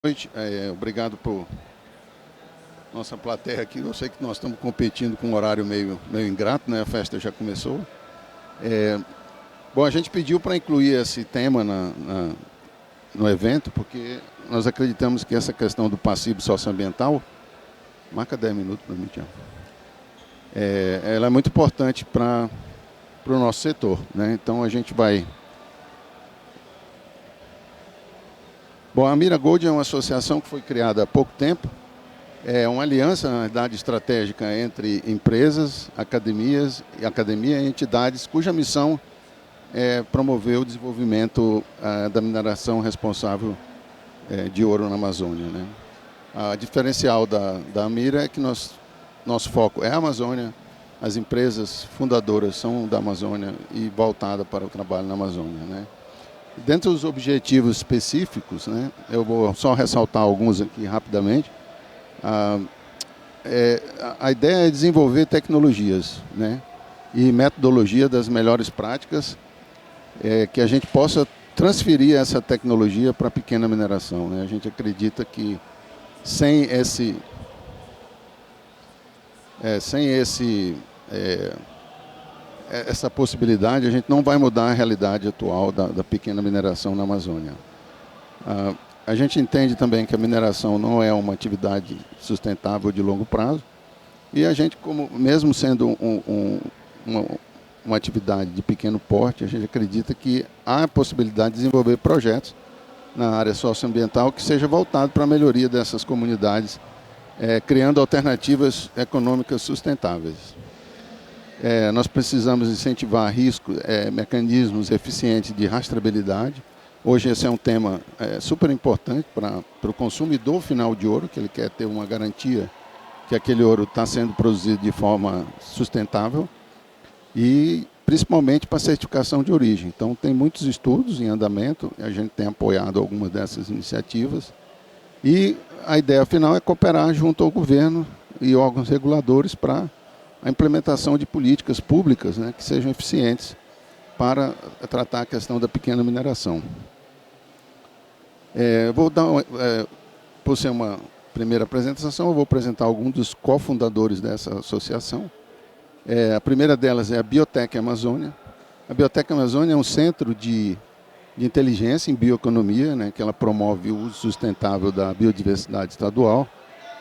Noite. Obrigado por nossa plateia aqui. Eu sei que nós estamos competindo com um horário meio ingrato, né? A festa já começou. Bom, a gente pediu para incluir esse tema no evento, porque nós acreditamos que essa questão do passivo socioambiental, marca 10 minutos para mim, Tiago, ela é muito importante para o nosso setor, né? Então a gente vai... Bom, a Mira Gold é uma associação que foi criada há pouco tempo. É uma aliança, na verdade, estratégica entre empresas, academia e entidades cuja missão é promover o desenvolvimento da mineração responsável de ouro na Amazônia, né? A diferencial da Mira é que nosso foco é a Amazônia, as empresas fundadoras são da Amazônia e voltada para o trabalho na Amazônia, né? Dentre os objetivos específicos, né, eu vou só ressaltar alguns aqui rapidamente. A ideia é desenvolver tecnologias, né, e metodologia das melhores práticas, que a gente possa transferir essa tecnologia para a pequena mineração, né? A gente acredita que sem essa possibilidade, a gente não vai mudar a realidade atual da pequena mineração na Amazônia. A gente entende também que a mineração não é uma atividade sustentável de longo prazo, e a gente, mesmo sendo uma atividade de pequeno porte, a gente acredita que há a possibilidade de desenvolver projetos na área socioambiental que seja voltado para a melhoria dessas comunidades, criando alternativas econômicas sustentáveis. Nós precisamos incentivar mecanismos eficientes de rastreabilidade. Hoje esse é um tema super importante para o consumidor final de ouro, que ele quer ter uma garantia que aquele ouro está sendo produzido de forma sustentável, e principalmente para a certificação de origem. Então tem muitos estudos em andamento, a gente tem apoiado algumas dessas iniciativas, e a ideia final é cooperar junto ao governo e órgãos reguladores para a implementação de políticas públicas, né, que sejam eficientes para tratar a questão da pequena mineração. Por ser uma primeira apresentação, eu vou apresentar alguns dos cofundadores dessa associação. A primeira delas é a Biotech Amazônia. A Biotech Amazônia é um centro de inteligência em bioeconomia, né, que ela promove o uso sustentável da biodiversidade estadual.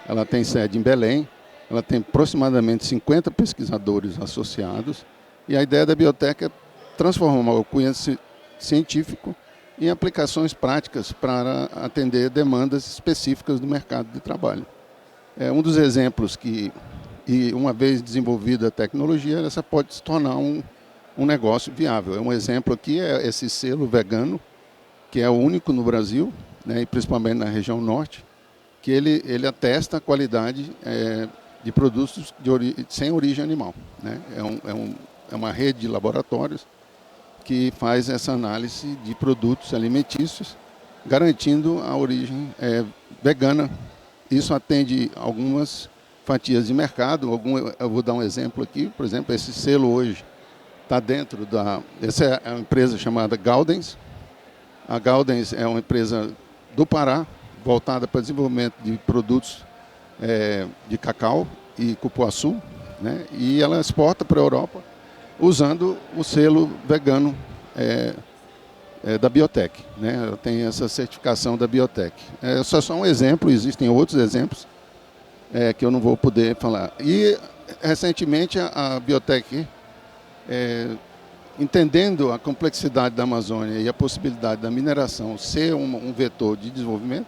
Ela tem sede em Belém. Ela tem aproximadamente 50 pesquisadores associados, e a ideia da biotech é transformar o conhecimento científico em aplicações práticas para atender demandas específicas do mercado de trabalho. Um dos exemplos e uma vez desenvolvida a tecnologia, essa pode se tornar um negócio viável. Um exemplo aqui é esse selo vegano, que é o único no Brasil, né, e principalmente na região norte, que ele atesta a qualidade de produtos sem origem animal, né? É uma rede de laboratórios que faz essa análise de produtos alimentícios, garantindo a origem vegana. Isso atende algumas fatias de mercado. Eu vou dar um exemplo aqui. Por exemplo, esse selo hoje está dentro essa é uma empresa chamada Gaudens. A Gaudens é uma empresa do Pará, voltada para desenvolvimento de produtos de cacau e cupuaçu, né? E ela exporta para a Europa usando o selo vegano da Biotech, né? Ela tem essa certificação da Biotech. Só um exemplo, existem outros exemplos que eu não vou poder falar. E recentemente a Biotech, entendendo a complexidade da Amazônia e a possibilidade da mineração ser um vetor de desenvolvimento,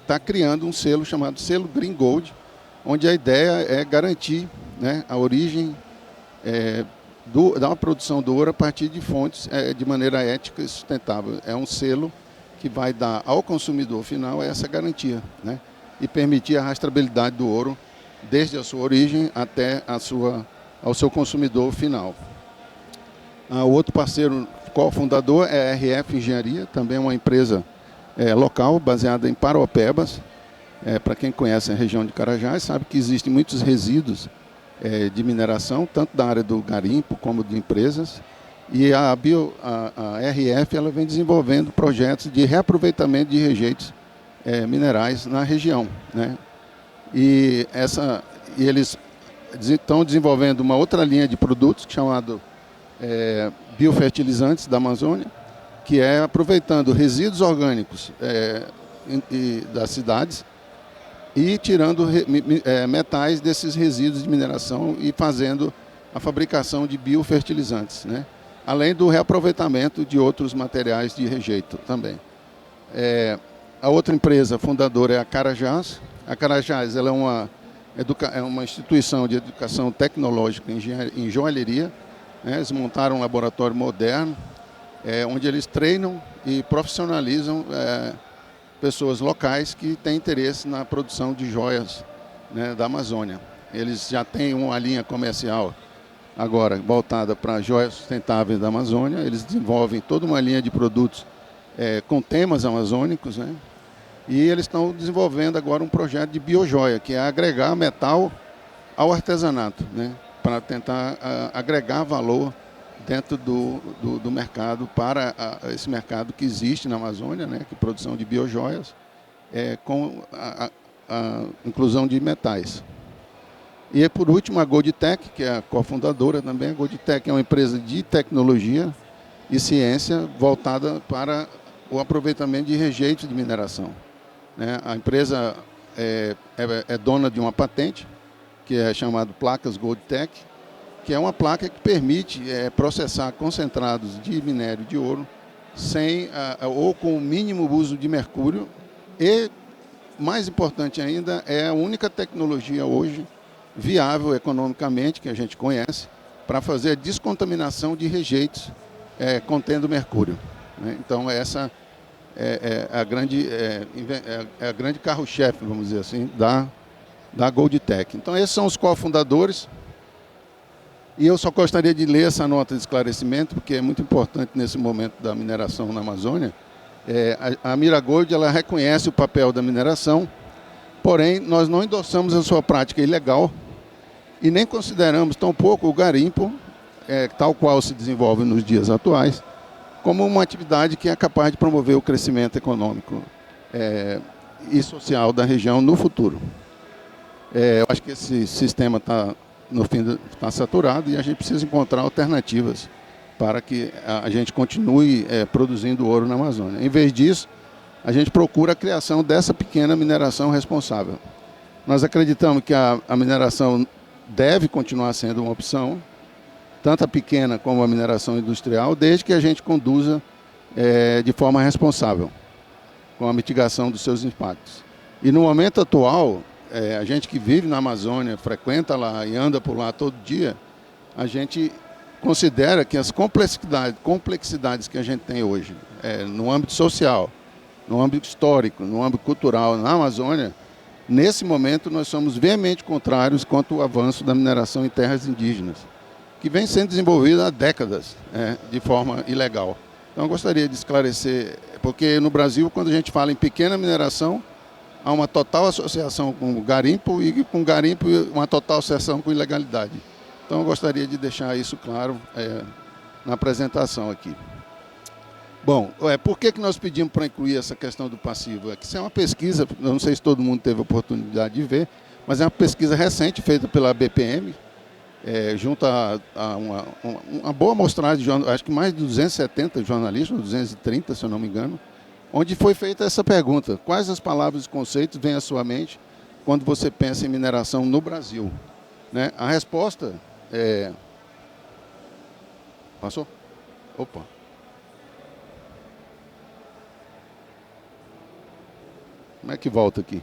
está criando um selo chamado selo Green Gold, onde a ideia é garantir, né, a origem da produção do ouro a partir de fontes de maneira ética e sustentável. É um selo que vai dar ao consumidor final essa garantia, né, e permitir a rastreabilidade do ouro desde a sua origem até ao seu consumidor final. O outro parceiro cofundador é a RF Engenharia, também uma empresa local, baseada em Paraopebas. Para quem conhece a região de Carajás, sabe que existem muitos resíduos de mineração, tanto da área do garimpo como de empresas. E a RF ela vem desenvolvendo projetos de reaproveitamento de rejeitos minerais na região, né? E eles estão desenvolvendo uma outra linha de produtos chamado biofertilizantes da Amazônia, que é aproveitando resíduos orgânicos das cidades e tirando metais desses resíduos de mineração e fazendo a fabricação de biofertilizantes, né? Além do reaproveitamento de outros materiais de rejeito também. A outra empresa fundadora é a Carajás. A Carajás ela é uma instituição de educação tecnológica em joalheria, né? Eles montaram um laboratório moderno, onde eles treinam e profissionalizam pessoas locais que têm interesse na produção de joias, né, da Amazônia. Eles já têm uma linha comercial agora voltada para joias sustentáveis da Amazônia. Eles desenvolvem toda uma linha de produtos com temas amazônicos, né? E eles estão desenvolvendo agora um projeto de biojoia, que é agregar metal ao artesanato, né? Para tentar agregar valor dentro do mercado, para esse mercado que existe na Amazônia, né? Que é produção de biojoias, com a inclusão de metais. E por último a Goldtech, que é a cofundadora também. A Goldtech é uma empresa de tecnologia e ciência voltada para o aproveitamento de rejeitos de mineração, né? A empresa é dona de uma patente, que é chamada Placas Goldtech, que é uma placa que permite processar concentrados de minério de ouro ou com o mínimo uso de mercúrio. E, mais importante ainda, é a única tecnologia hoje viável economicamente, que a gente conhece, para fazer a descontaminação de rejeitos contendo mercúrio, né? Então, essa é a grande carro-chefe, vamos dizer assim, da Goldtech. Então, esses são os cofundadores. E eu só gostaria de ler essa nota de esclarecimento, porque é muito importante nesse momento da mineração na Amazônia. A Miragold, ela reconhece o papel da mineração, porém, nós não endossamos a sua prática ilegal e nem consideramos tampouco o garimpo, tal qual se desenvolve nos dias atuais, como uma atividade que é capaz de promover o crescimento econômico e social da região no futuro. Eu acho que esse sistema está, no fim, está saturado, e a gente precisa encontrar alternativas para que a gente continue produzindo ouro na Amazônia. Em vez disso, a gente procura a criação dessa pequena mineração responsável. Nós acreditamos que a mineração deve continuar sendo uma opção, tanto a pequena como a mineração industrial, desde que a gente conduza de forma responsável, com a mitigação dos seus impactos. E no momento atual, a gente que vive na Amazônia, frequenta lá e anda por lá todo dia, a gente considera que as complexidades que a gente tem hoje, no âmbito social, no âmbito histórico, no âmbito cultural, na Amazônia, nesse momento nós somos veemente contrários quanto ao avanço da mineração em terras indígenas, que vem sendo desenvolvida há décadas, de forma ilegal. Então eu gostaria de esclarecer, porque no Brasil, quando a gente fala em pequena mineração, há uma total associação com o garimpo, e com garimpo uma total associação com ilegalidade. Então eu gostaria de deixar isso claro na apresentação aqui. Bom, por que nós pedimos para incluir essa questão do passivo? Isso é uma pesquisa, eu não sei se todo mundo teve a oportunidade de ver, mas é uma pesquisa recente feita pela BPM, junto a uma boa amostragem de acho que mais de 270 jornalistas, 230, se eu não me engano, onde foi feita essa pergunta: quais as palavras e conceitos vêm à sua mente quando você pensa em mineração no Brasil? Né? A resposta é... Passou? Opa! Como é que volta aqui?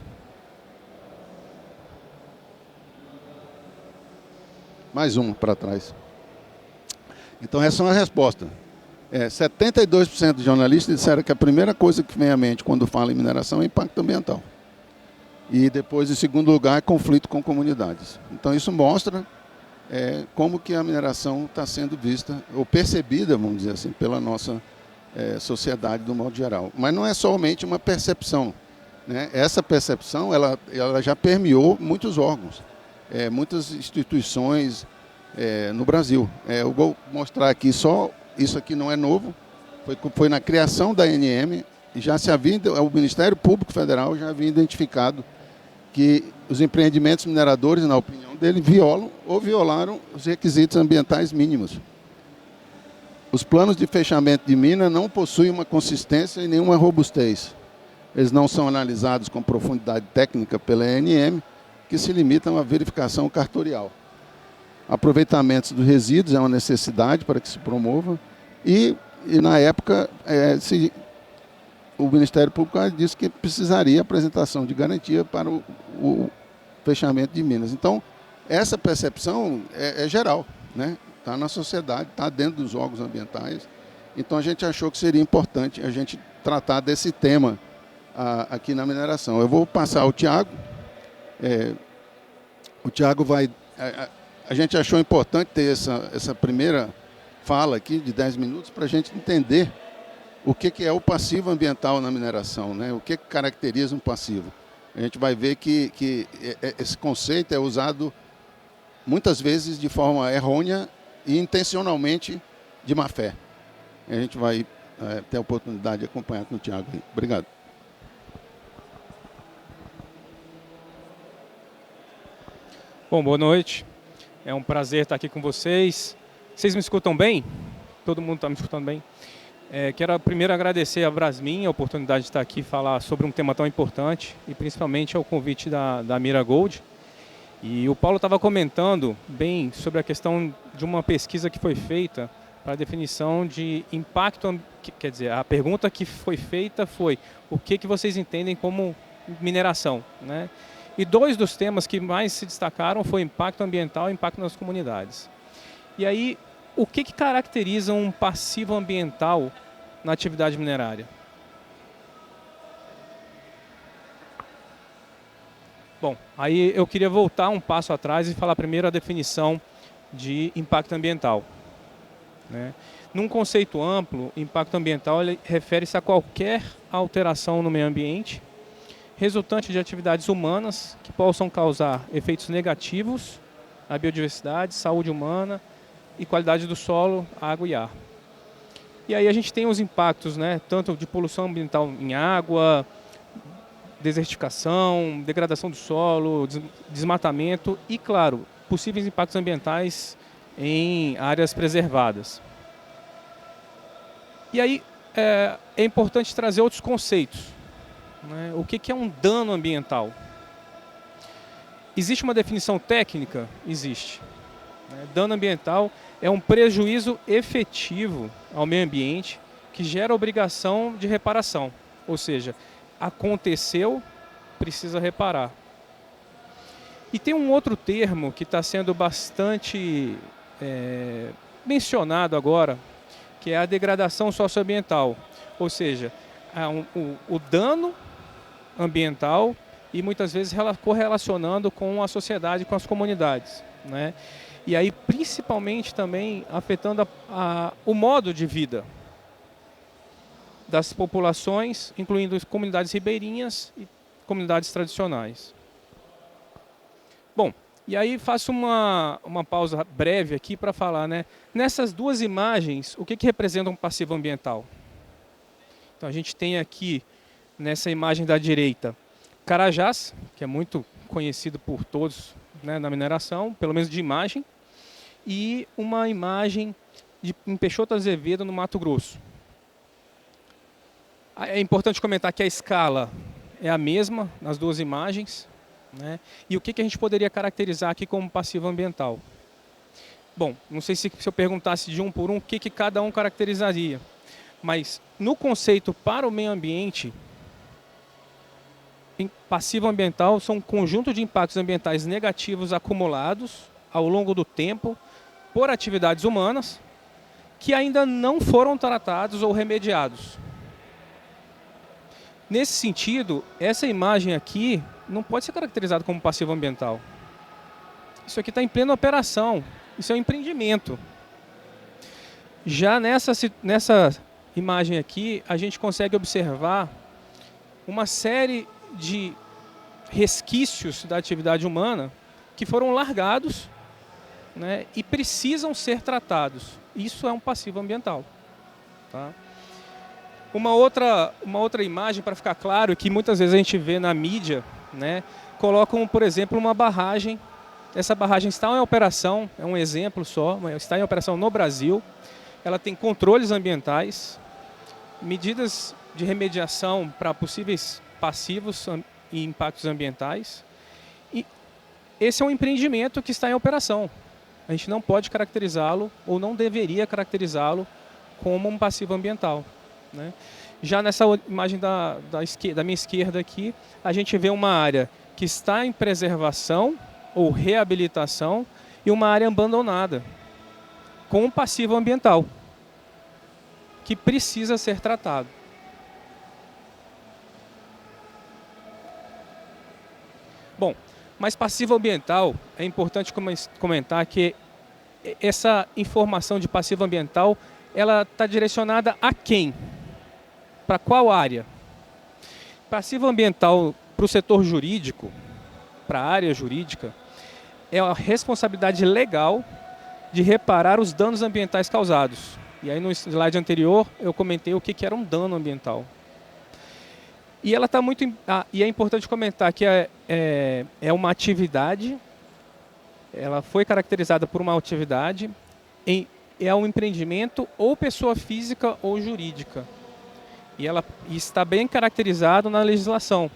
Mais uma para trás. Então, essa é uma resposta. 72% dos jornalistas disseram que a primeira coisa que vem à mente quando fala em mineração é impacto ambiental. E depois, em segundo lugar, é conflito com comunidades. Então, isso mostra como que a mineração está sendo vista, ou percebida, vamos dizer assim, pela nossa sociedade, do modo geral. Mas não é somente uma percepção, né? Essa percepção ela já permeou muitos órgãos, muitas instituições no Brasil. Eu vou mostrar aqui só, isso aqui não é novo, foi na criação da ANM, já se havia, o Ministério Público Federal já havia identificado que os empreendimentos mineradores, na opinião dele, violam ou violaram os requisitos ambientais mínimos. Os planos de fechamento de mina não possuem uma consistência e nenhuma robustez. Eles não são analisados com profundidade técnica pela ANM, que se limitam à verificação cartorial. Aproveitamentos dos resíduos é uma necessidade para que se promova e na época, o Ministério Público disse que precisaria apresentação de garantia para o fechamento de minas. Então, essa percepção é geral, né? Está na sociedade, está dentro dos órgãos ambientais. Então, a gente achou que seria importante a gente tratar desse tema aqui na mineração. Eu vou passar ao Tiago. O Tiago vai... A gente achou importante ter essa primeira fala aqui de 10 minutos para a gente entender o que é o passivo ambiental na mineração, né? O que caracteriza um passivo. A gente vai ver que esse conceito é usado muitas vezes de forma errônea e intencionalmente de má fé. A gente vai ter a oportunidade de acompanhar com o Tiago. Obrigado. Bom, boa noite. É um prazer estar aqui com vocês. Vocês me escutam bem? Todo mundo está me escutando bem? Quero primeiro agradecer a Brasmin a oportunidade de estar aqui e falar sobre um tema tão importante e principalmente ao convite da Mira Gold. E o Paulo estava comentando bem sobre a questão de uma pesquisa que foi feita para a definição de impacto, quer dizer, a pergunta que foi feita foi o que vocês entendem como mineração, né? E dois dos temas que mais se destacaram foi impacto ambiental e impacto nas comunidades. E aí, o que caracteriza um passivo ambiental na atividade minerária? Bom, aí eu queria voltar um passo atrás e falar primeiro a definição de impacto ambiental, né? Num conceito amplo, impacto ambiental refere-se a qualquer alteração no meio ambiente resultante de atividades humanas que possam causar efeitos negativos à biodiversidade, saúde humana e qualidade do solo, água e ar. E aí a gente tem os impactos, né, tanto de poluição ambiental em água, desertificação, degradação do solo, desmatamento e, claro, possíveis impactos ambientais em áreas preservadas. E aí é importante trazer outros conceitos. O que é um dano ambiental? Existe uma definição técnica? Existe. Dano ambiental é um prejuízo efetivo ao meio ambiente que gera obrigação de reparação. Ou seja, aconteceu, precisa reparar. E tem um outro termo que está sendo bastante mencionado agora, que é a degradação socioambiental. Ou seja, o dano ambiental e muitas vezes correlacionando com a sociedade, com as comunidades, né? E aí principalmente também afetando o modo de vida das populações, incluindo comunidades ribeirinhas e comunidades tradicionais. Bom, e aí faço uma pausa breve aqui para falar, né? Nessas duas imagens, o que representa um passivo ambiental? Então a gente tem aqui, nessa imagem da direita, Carajás, que é muito conhecido por todos, né, na mineração, pelo menos de imagem, e uma imagem em Peixoto Azevedo, no Mato Grosso. É importante comentar que a escala é a mesma nas duas imagens, né? E o que a gente poderia caracterizar aqui como passivo ambiental? Bom, não sei se eu perguntasse de um por um, o que cada um caracterizaria. Mas no conceito para o meio ambiente, passivo ambiental são um conjunto de impactos ambientais negativos acumulados ao longo do tempo por atividades humanas que ainda não foram tratados ou remediados. Nesse sentido, essa imagem aqui não pode ser caracterizada como passivo ambiental. Isso aqui está em plena operação, isso é um empreendimento. Já nessa imagem aqui, a gente consegue observar uma série de resquícios da atividade humana que foram largados, né, e precisam ser tratados. Isso é um passivo ambiental, tá? Uma outra imagem, para ficar claro, que muitas vezes a gente vê na mídia, né, colocam, por exemplo, uma barragem. Essa barragem está em operação, é um exemplo só, mas está em operação no Brasil. Ela tem controles ambientais, medidas de remediação para possíveis passivos e impactos ambientais. E esse é um empreendimento que está em operação. A gente não pode caracterizá-lo, ou não deveria caracterizá-lo, como um passivo ambiental, né? Já nessa imagem da minha esquerda aqui, a gente vê uma área que está em preservação ou reabilitação e uma área abandonada, com um passivo ambiental, que precisa ser tratado. Bom, mas passivo ambiental, é importante comentar que essa informação de passivo ambiental, ela está direcionada a quem? Para qual área? Passivo ambiental para o setor jurídico, para a área jurídica, é a responsabilidade legal de reparar os danos ambientais causados. E aí no slide anterior eu comentei o que era um dano ambiental. E ela está muito. E é importante comentar que é uma atividade, ela foi caracterizada por uma atividade, é um empreendimento ou pessoa física ou jurídica. E ela está bem caracterizado na legislação,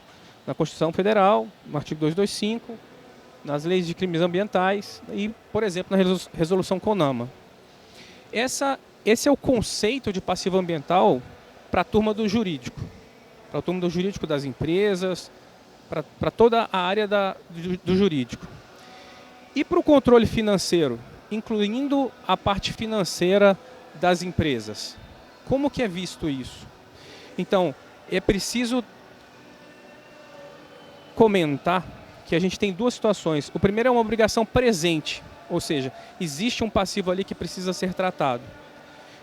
na Constituição Federal, no artigo 225, nas leis de crimes ambientais e, por exemplo, na resolução CONAMA. Esse é o conceito de passivo ambiental para a turma do jurídico, para a turma do jurídico das empresas, para toda a área do jurídico. E para o controle financeiro, incluindo a parte financeira das empresas, como que é visto isso? Então, é preciso comentar que a gente tem duas situações. O primeiro é uma obrigação presente, ou seja, existe um passivo ali que precisa ser tratado.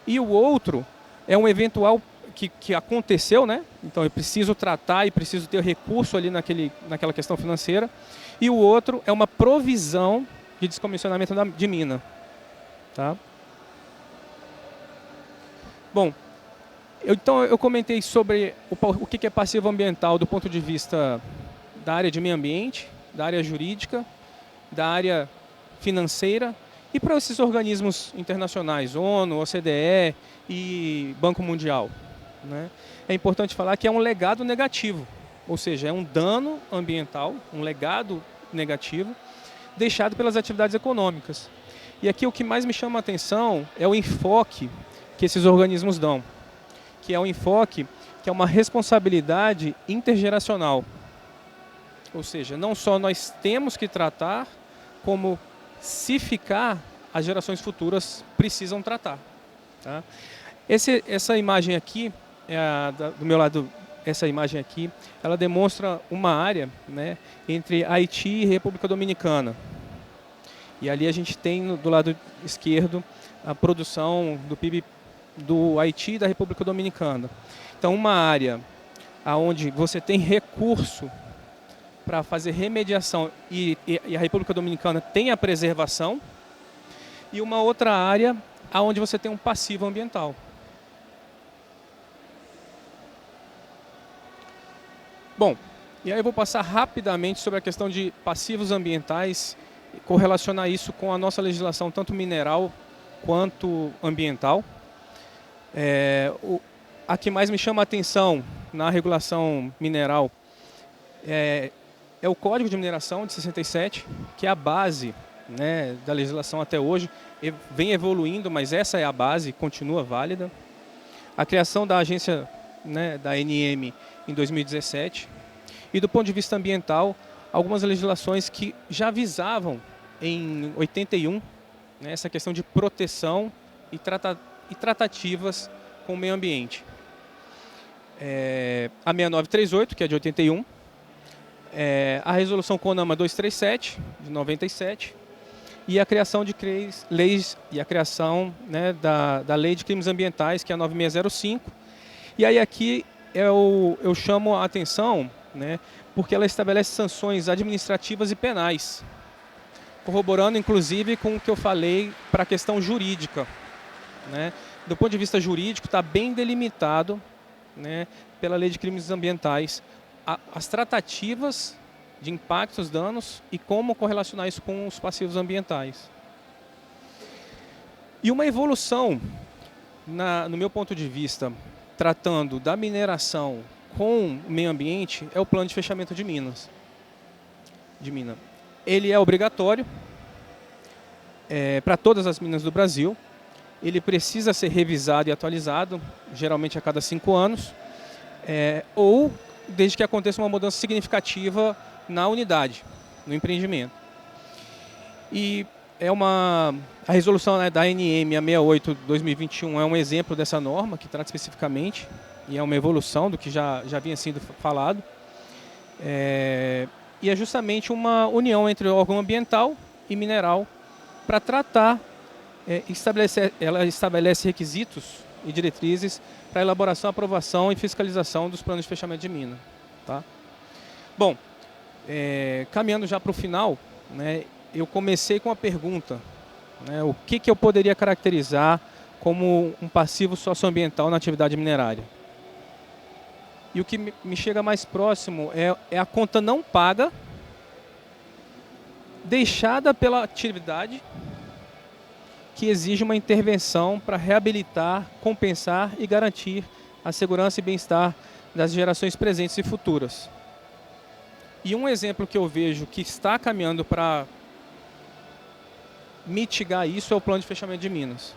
E o outro é um eventual que aconteceu, né? Então eu preciso tratar e preciso ter recurso ali naquela questão financeira. E o outro é uma provisão de descomissionamento de mina. Tá? Bom, então eu comentei sobre o que é passivo ambiental do ponto de vista da área de meio ambiente, da área jurídica, da área financeira e para esses organismos internacionais, ONU, OCDE e Banco Mundial, né? É importante falar que é um legado negativo, ou seja, é um dano ambiental, um legado negativo deixado pelas atividades econômicas. E aqui o que mais me chama a atenção é o enfoque que esses organismos dão, que é um enfoque que é uma responsabilidade intergeracional. Ou seja, não só nós temos que tratar, como se ficar, as gerações futuras precisam tratar. Tá? Essa imagem aqui, do meu lado, essa imagem aqui, ela demonstra uma área, né, entre Haiti e República Dominicana. E ali a gente tem, do lado esquerdo, a produção do PIB do Haiti e da República Dominicana. Então, uma área onde você tem recurso para fazer remediação e a República Dominicana tem a preservação, e uma outra área onde você tem um passivo ambiental. Bom, e aí eu vou passar rapidamente sobre a questão de passivos ambientais e correlacionar isso com a nossa legislação, tanto mineral quanto ambiental. A que mais me chama a atenção na regulação mineral é o Código de Mineração de 67, que é a base, né, da legislação até hoje, vem evoluindo, mas essa é a base, continua válida. A criação da agência, né, da ANM em 2017. E do ponto de vista ambiental, algumas legislações que já visavam em 81, né, essa questão de proteção e tratativas com o meio ambiente. A 6938, que é de 81, a resolução CONAMA 237, de 97, e a criação de leis, e a criação, né, da Lei de Crimes Ambientais, que é a 9605. E aí aqui eu chamo a atenção, né, porque ela estabelece sanções administrativas e penais, corroborando inclusive com o que eu falei para a questão jurídica, né? Do ponto de vista jurídico, está bem delimitado né, pela Lei de Crimes Ambientais, as tratativas de impactos, danos e como correlacionar isso com os passivos ambientais. E uma evolução, no meu ponto de vista, tratando da mineração com o meio ambiente, é o plano de fechamento de mina. Ele é obrigatório para todas as minas do Brasil. Ele precisa ser revisado e atualizado, geralmente a cada 5 anos, ou desde que aconteça uma mudança significativa na unidade, no empreendimento. E a resolução, né, da ANM 68/2021 é um exemplo dessa norma, que trata especificamente, e é uma evolução do que já vinha sendo falado. E é justamente uma união entre o órgão ambiental e mineral para tratar, ela estabelece requisitos e diretrizes para elaboração, aprovação e fiscalização dos planos de fechamento de mina. Tá? Bom, caminhando já para o final, né, eu comecei com a pergunta, né, o que eu poderia caracterizar como um passivo socioambiental na atividade minerária? E o que me chega mais próximo é a conta não paga, deixada pela atividade, que exige uma intervenção para reabilitar, compensar e garantir a segurança e bem-estar das gerações presentes e futuras. E um exemplo que eu vejo que está caminhando para mitigar isso é o plano de fechamento de minas.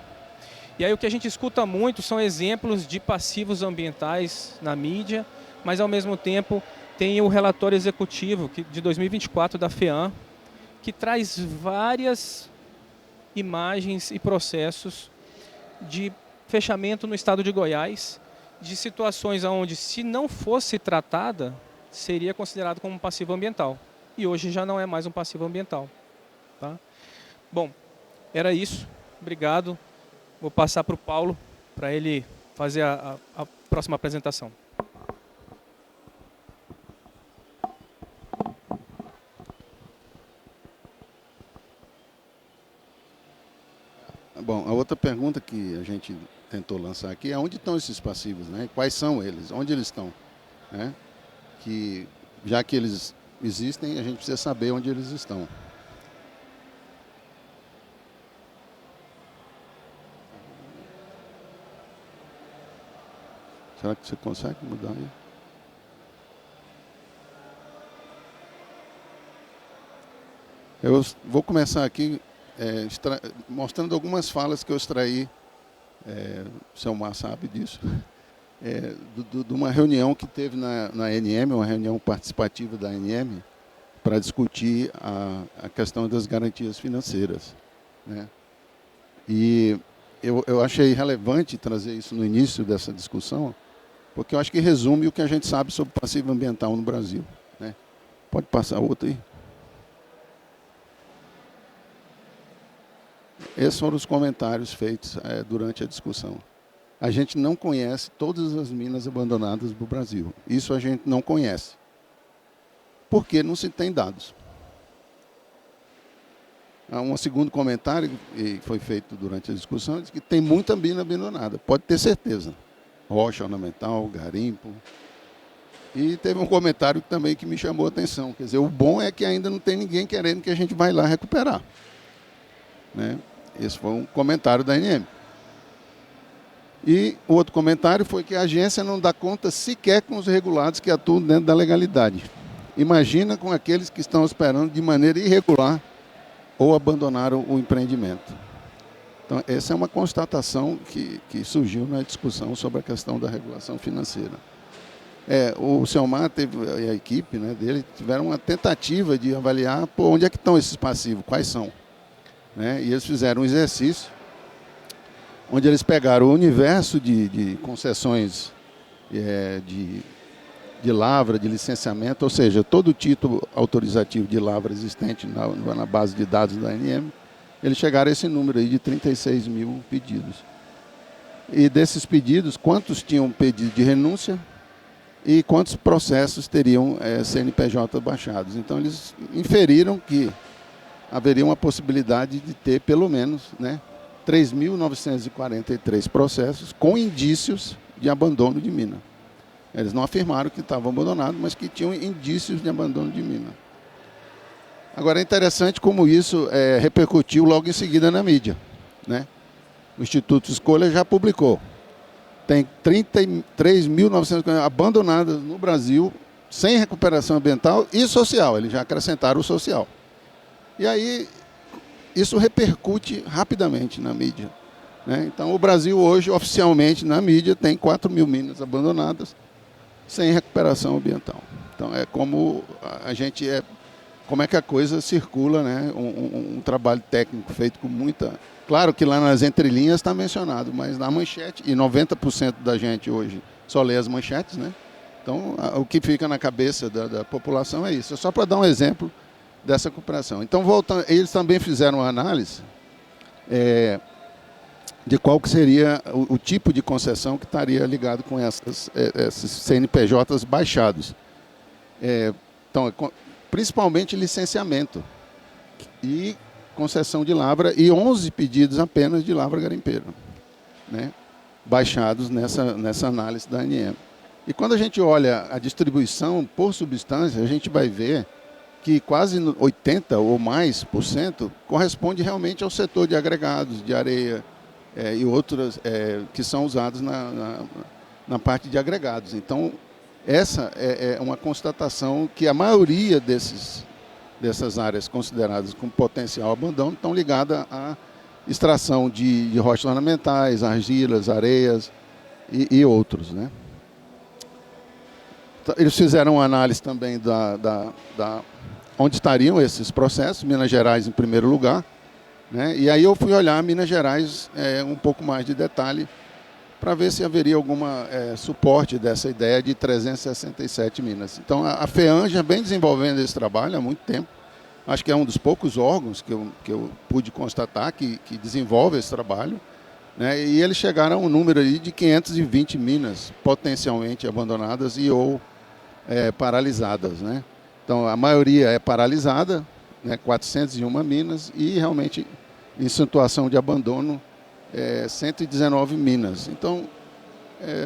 E aí o que a gente escuta muito são exemplos de passivos ambientais na mídia, mas ao mesmo tempo tem o relatório executivo de 2024 da FEAM, que traz várias imagens e processos de fechamento no estado de Goiás, de situações onde, se não fosse tratada, seria considerado como um passivo ambiental. E hoje já não é mais um passivo ambiental. Tá? Bom, era isso. Obrigado. Vou passar para o Paulo, para ele fazer a próxima apresentação. Bom, a outra pergunta que a gente tentou lançar aqui é onde estão esses passivos, né? Quais são eles? Onde eles estão? Né? Que, já que eles existem, a gente precisa saber onde eles estão. Será que você consegue mudar aí? Eu vou começar aqui mostrando algumas falas que eu extraí, o seu Mar sabe disso, de uma reunião que teve na ANM, uma reunião participativa da ANM, para discutir a questão das garantias financeiras. Né? E eu achei relevante trazer isso no início dessa discussão, porque eu acho que resume o que a gente sabe sobre passivo ambiental no Brasil. Né? Pode passar outra aí. Esses foram os comentários feitos durante a discussão. A gente não conhece todas as minas abandonadas do Brasil. Isso a gente não conhece. Porque não se tem dados. Há um segundo comentário que foi feito durante a discussão, diz que tem muita mina abandonada. Pode ter certeza. Rocha ornamental, garimpo. E teve um comentário também que me chamou a atenção. Quer dizer, o bom é que ainda não tem ninguém querendo que a gente vá lá recuperar. Né? Esse foi um comentário da ANM. E o outro comentário foi que a agência não dá conta sequer com os regulados que atuam dentro da legalidade. Imagina com aqueles que estão esperando de maneira irregular ou abandonaram o empreendimento. Então, essa é uma constatação que surgiu na discussão sobre a questão da regulação financeira. O Selmar teve, e a equipe, né, dele tiveram uma tentativa de avaliar onde é que estão esses passivos, quais são. Né? E eles fizeram um exercício onde eles pegaram o universo de concessões de lavra, de licenciamento, ou seja, todo o título autorizativo de lavra existente na base de dados da ANM, eles chegaram a esse número aí de 36 mil pedidos. E desses pedidos, quantos tinham pedido de renúncia e quantos processos teriam CNPJ baixados. Então, eles inferiram que haveria uma possibilidade de ter, pelo menos, né, 3.943 processos com indícios de abandono de mina. Eles não afirmaram que estavam abandonados, mas que tinham indícios de abandono de mina. Agora é interessante como isso repercutiu logo em seguida na mídia, né? O Instituto Escolha já publicou. Tem 33.900 abandonadas no Brasil, sem recuperação ambiental e social. Eles já acrescentaram o social. E aí, isso repercute rapidamente na mídia, né? Então, o Brasil hoje, oficialmente, na mídia, tem 4.000 minas abandonadas, sem recuperação ambiental. Então, é como a gente como é que a coisa circula, né? Um trabalho técnico feito com muita... Claro que lá nas entrelinhas está mencionado, mas na manchete, e 90% da gente hoje só lê as manchetes, né? Então, o que fica na cabeça da população é isso. É só para dar um exemplo dessa recuperação. Então, voltando, eles também fizeram uma análise de qual que seria o tipo de concessão que estaria ligado com esses CNPJs baixados. Então, principalmente licenciamento e concessão de lavra e 11 pedidos apenas de lavra garimpeira, né, baixados nessa análise da ANM. E quando a gente olha a distribuição por substância, a gente vai ver que quase 80% ou mais corresponde realmente ao setor de agregados, de areia e outras que são usados na parte de agregados. Então, essa é uma constatação que a maioria dessas áreas consideradas com potencial abandono estão ligadas à extração de rochas ornamentais, argilas, areias e outros, né? Eles fizeram uma análise também onde estariam esses processos, Minas Gerais em primeiro lugar, né? E aí eu fui olhar Minas Gerais um pouco mais de detalhe para ver se haveria algum suporte dessa ideia de 367 minas. Então, a FEANJA vem desenvolvendo esse trabalho há muito tempo. Acho que é um dos poucos órgãos que eu pude constatar que desenvolve esse trabalho, né? E eles chegaram a um número aí de 520 minas potencialmente abandonadas ou paralisadas, né? Então, a maioria é paralisada, né? 401 minas, e realmente em situação de abandono 119 minas. Então,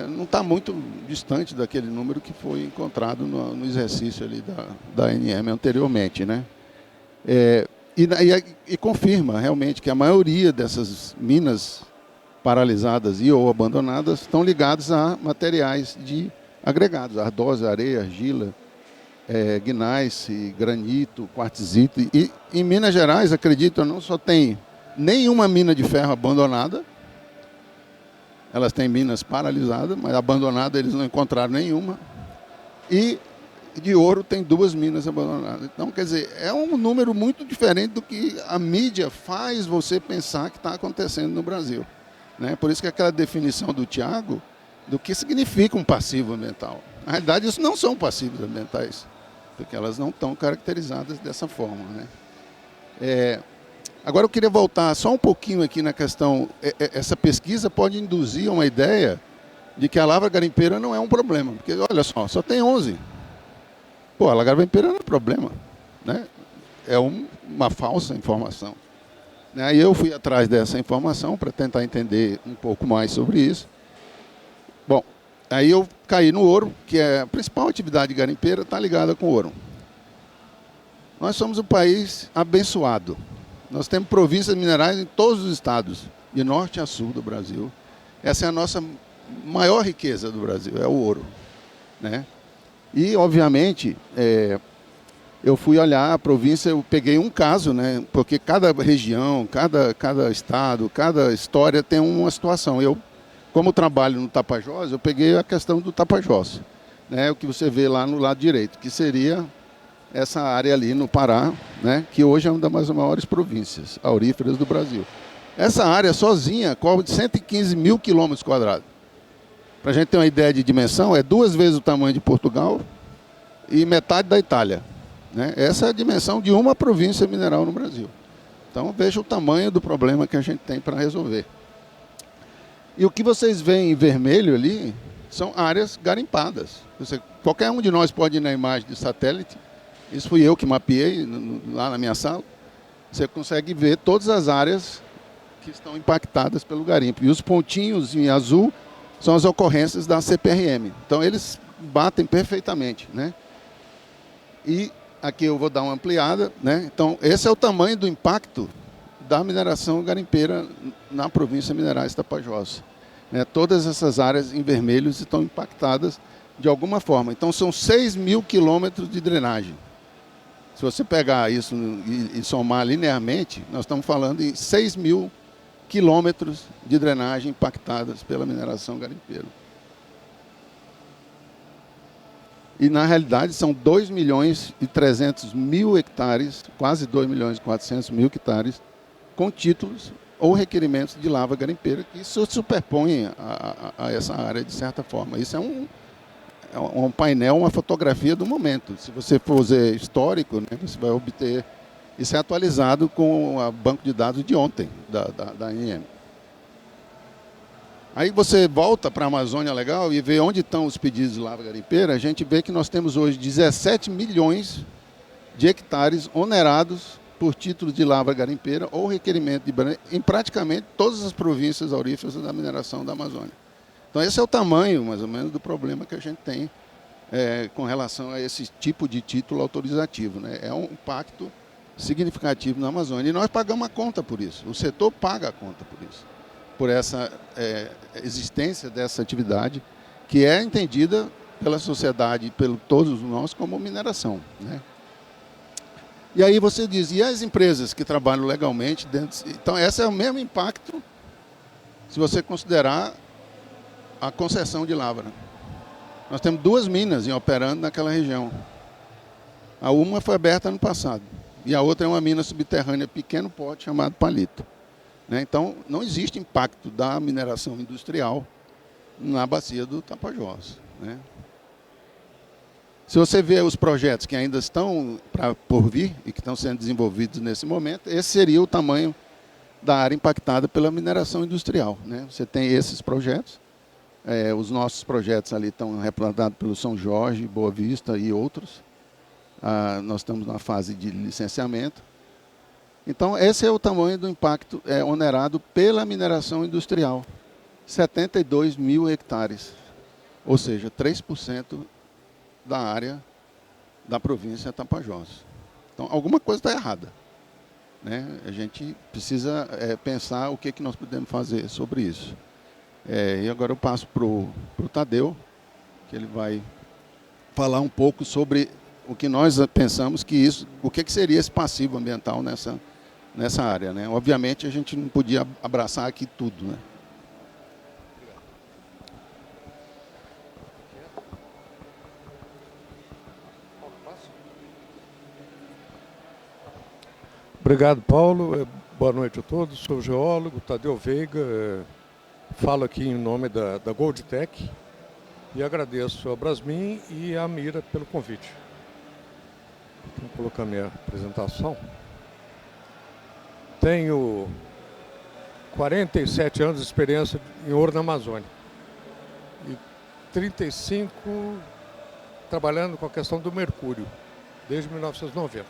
não está muito distante daquele número que foi encontrado no exercício ali da ANM anteriormente, né? E confirma realmente que a maioria dessas minas paralisadas ou abandonadas estão ligadas a materiais de agregados, ardósia, areia, argila, gneiss, granito, quartzito. E em Minas Gerais, acredito, não só tem nenhuma mina de ferro abandonada. Elas têm minas paralisadas, mas abandonadas eles não encontraram nenhuma. E de ouro tem 2 minas abandonadas. Então, quer dizer, é um número muito diferente do que a mídia faz você pensar que está acontecendo no Brasil, né? Por isso que aquela definição do Tiago, do que significa um passivo ambiental. Na realidade, isso não são passivos ambientais, porque elas não estão caracterizadas dessa forma, né? Agora eu queria voltar só um pouquinho aqui na questão, essa pesquisa pode induzir uma ideia de que a lavra garimpeira não é um problema, porque olha só tem 11. Pô, a lavra garimpeira não é problema, né? É uma falsa informação. Aí eu fui atrás dessa informação para tentar entender um pouco mais sobre isso. Bom, aí eu caí no ouro, que é a principal atividade garimpeira, está ligada com o ouro. Nós somos um país abençoado. Nós temos províncias minerais em todos os estados, de norte a sul do Brasil. Essa é a nossa maior riqueza do Brasil, é o ouro, né? E, obviamente, eu fui olhar a província, eu peguei um caso, né? Porque cada região, cada estado, cada história tem uma situação. Eu, como trabalho no Tapajós, eu peguei a questão do Tapajós, né? O que você vê lá no lado direito, que seria essa área ali no Pará, né? Que hoje é uma das maiores províncias auríferas do Brasil. Essa área sozinha cobre 115 mil quilômetros quadrados. Para a gente ter uma ideia de dimensão, é 2 vezes o tamanho de Portugal e metade da Itália, né? Essa é a dimensão de uma província mineral no Brasil. Então veja o tamanho do problema que a gente tem para resolver. E o que vocês veem em vermelho ali são áreas garimpadas. Qualquer um de nós pode ir na imagem de satélite, isso fui eu que mapeei lá na minha sala, você consegue ver todas as áreas que estão impactadas pelo garimpo. E os pontinhos em azul são as ocorrências da CPRM. Então eles batem perfeitamente, né? E aqui eu vou dar uma ampliada, né? Então, esse é o tamanho do impacto da mineração garimpeira na província Minerais Tapajós. Né? Todas essas áreas em vermelho estão impactadas de alguma forma. Então, são 6 mil quilômetros de drenagem. Se você pegar isso e somar linearmente, nós estamos falando em 6 mil quilômetros de drenagem impactadas pela mineração garimpeira. E, na realidade, são 2 milhões e 300 mil hectares, quase 2 milhões e 400 mil hectares, com títulos ou requerimentos de lavra garimpeira que se superpõem a essa área de certa forma. Isso é um painel, uma fotografia do momento. Se você for ver histórico, né, você vai obter... Isso é atualizado com o banco de dados de ontem, da ANM. Aí você volta para a Amazônia Legal e vê onde estão os pedidos de lavra garimpeira, a gente vê que nós temos hoje 17 milhões de hectares onerados por título de lavra garimpeira ou requerimento em praticamente todas as províncias auríferas da mineração da Amazônia. Então esse é o tamanho, mais ou menos, do problema que a gente tem com relação a esse tipo de título autorizativo, né? É um impacto significativo na Amazônia. E nós pagamos a conta por isso. O setor paga a conta por isso. Por essa existência dessa atividade que é entendida pela sociedade e por todos nós como mineração, né? E aí você diz, e as empresas que trabalham legalmente dentro... Então, esse é o mesmo impacto se você considerar a concessão de lavra. Nós temos 2 minas operando naquela região. A uma foi aberta ano passado e a outra é uma mina subterrânea pequeno porte chamada Palito. Né? Então, não existe impacto da mineração industrial na bacia do Tapajós. Né? Se você vê os projetos que ainda estão por vir e que estão sendo desenvolvidos nesse momento, esse seria o tamanho da área impactada pela mineração industrial. Né? Você tem esses projetos, os nossos projetos ali estão representados pelo São Jorge, Boa Vista e outros. Nós estamos na fase de licenciamento. Então, esse é o tamanho do impacto onerado pela mineração industrial. 72 mil hectares, ou seja, 3% da área da província Tapajós. Então, alguma coisa está errada. Né? A gente precisa pensar o que nós podemos fazer sobre isso. E agora eu passo para o Tadeu, que ele vai falar um pouco sobre o que nós pensamos o que seria esse passivo ambiental nessa área. Né? Obviamente, a gente não podia abraçar aqui tudo. Né? Obrigado, Paulo. Boa noite a todos. Sou geólogo, Tadeu Veiga. Falo aqui em nome da Goldtech e agradeço a Brasmin e a Mira pelo convite. Vou colocar minha apresentação. Tenho 47 anos de experiência em ouro na Amazônia e 35 trabalhando com a questão do mercúrio, desde 1990,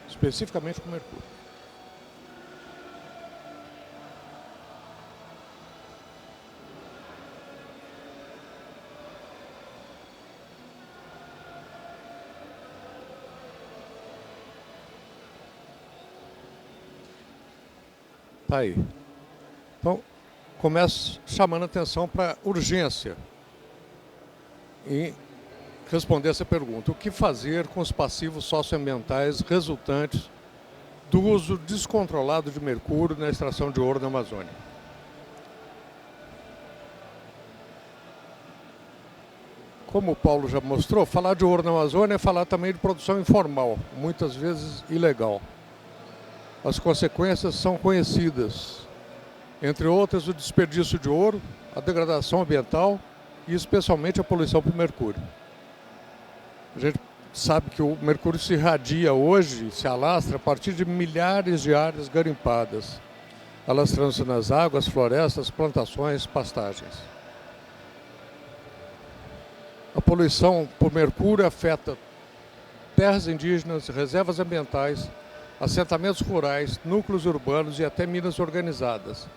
especificamente com mercúrio. Tá aí. Então, começo chamando a atenção para a urgência em responder essa pergunta. O que fazer com os passivos socioambientais resultantes do uso descontrolado de mercúrio na extração de ouro na Amazônia? Como o Paulo já mostrou, falar de ouro na Amazônia é falar também de produção informal, muitas vezes ilegal. As consequências são conhecidas, entre outras o desperdício de ouro, a degradação ambiental e especialmente a poluição por mercúrio. A gente sabe que o mercúrio se irradia hoje, se alastra a partir de milhares de áreas garimpadas, alastrando-se nas águas, florestas, plantações, pastagens. A poluição por mercúrio afeta terras indígenas, reservas ambientais, assentamentos rurais, núcleos urbanos e até minas organizadas.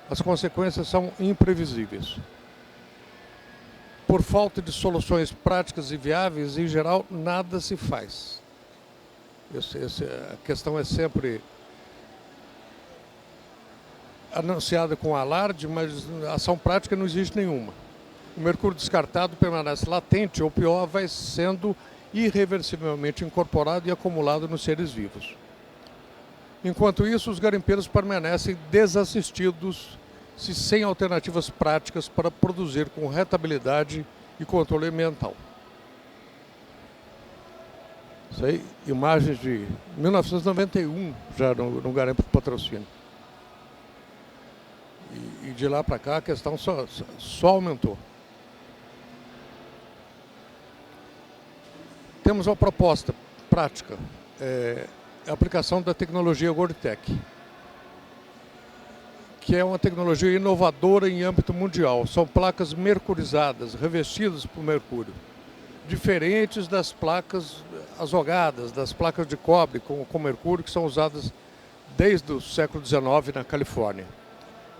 As consequências são imprevisíveis. por falta de soluções práticas e viáveis, em geral, nada se faz. A questão é sempre anunciada com alarde, mas ação prática não existe nenhuma. O mercúrio descartado permanece latente, ou pior, vai sendo irreversivelmente incorporado e acumulado nos seres vivos. Enquanto isso, os garimpeiros permanecem desassistidos, se sem alternativas práticas para produzir com rentabilidade e controle ambiental. Isso aí, imagens de 1991, já no garimpo do Patrocínio. E de lá para cá a questão só aumentou. Temos uma proposta prática, a aplicação da tecnologia GoldTech, que é uma tecnologia inovadora em âmbito mundial. São placas mercurizadas, revestidas por mercúrio, diferentes das placas azogadas, das placas de cobre com mercúrio, que são usadas desde o século XIX na Califórnia.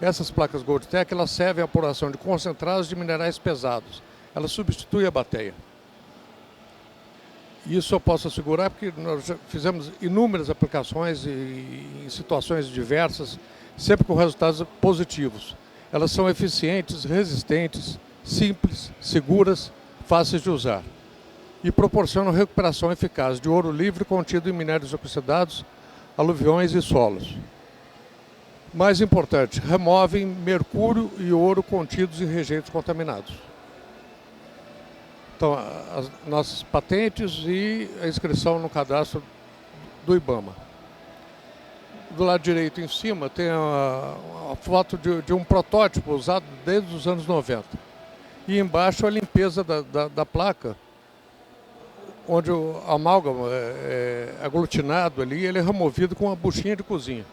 Essas placas GoldTech, elas servem à apuração de concentrados de minerais pesados. Elas substituem a bateia. Isso eu posso assegurar porque nós já fizemos inúmeras aplicações em situações diversas, sempre com resultados positivos. Elas são eficientes, resistentes, simples, seguras, fáceis de usar. E proporcionam recuperação eficaz de ouro livre contido em minérios oxidados, aluviões e solos. Mais importante, removem mercúrio e ouro contidos em rejeitos contaminados. Então, as nossas patentes e a inscrição no cadastro do IBAMA. Do lado direito em cima tem a foto de um protótipo usado desde os anos 90. E embaixo a limpeza da placa, onde o amálgama é aglutinado ali, ele é removido com uma buchinha de cozinha.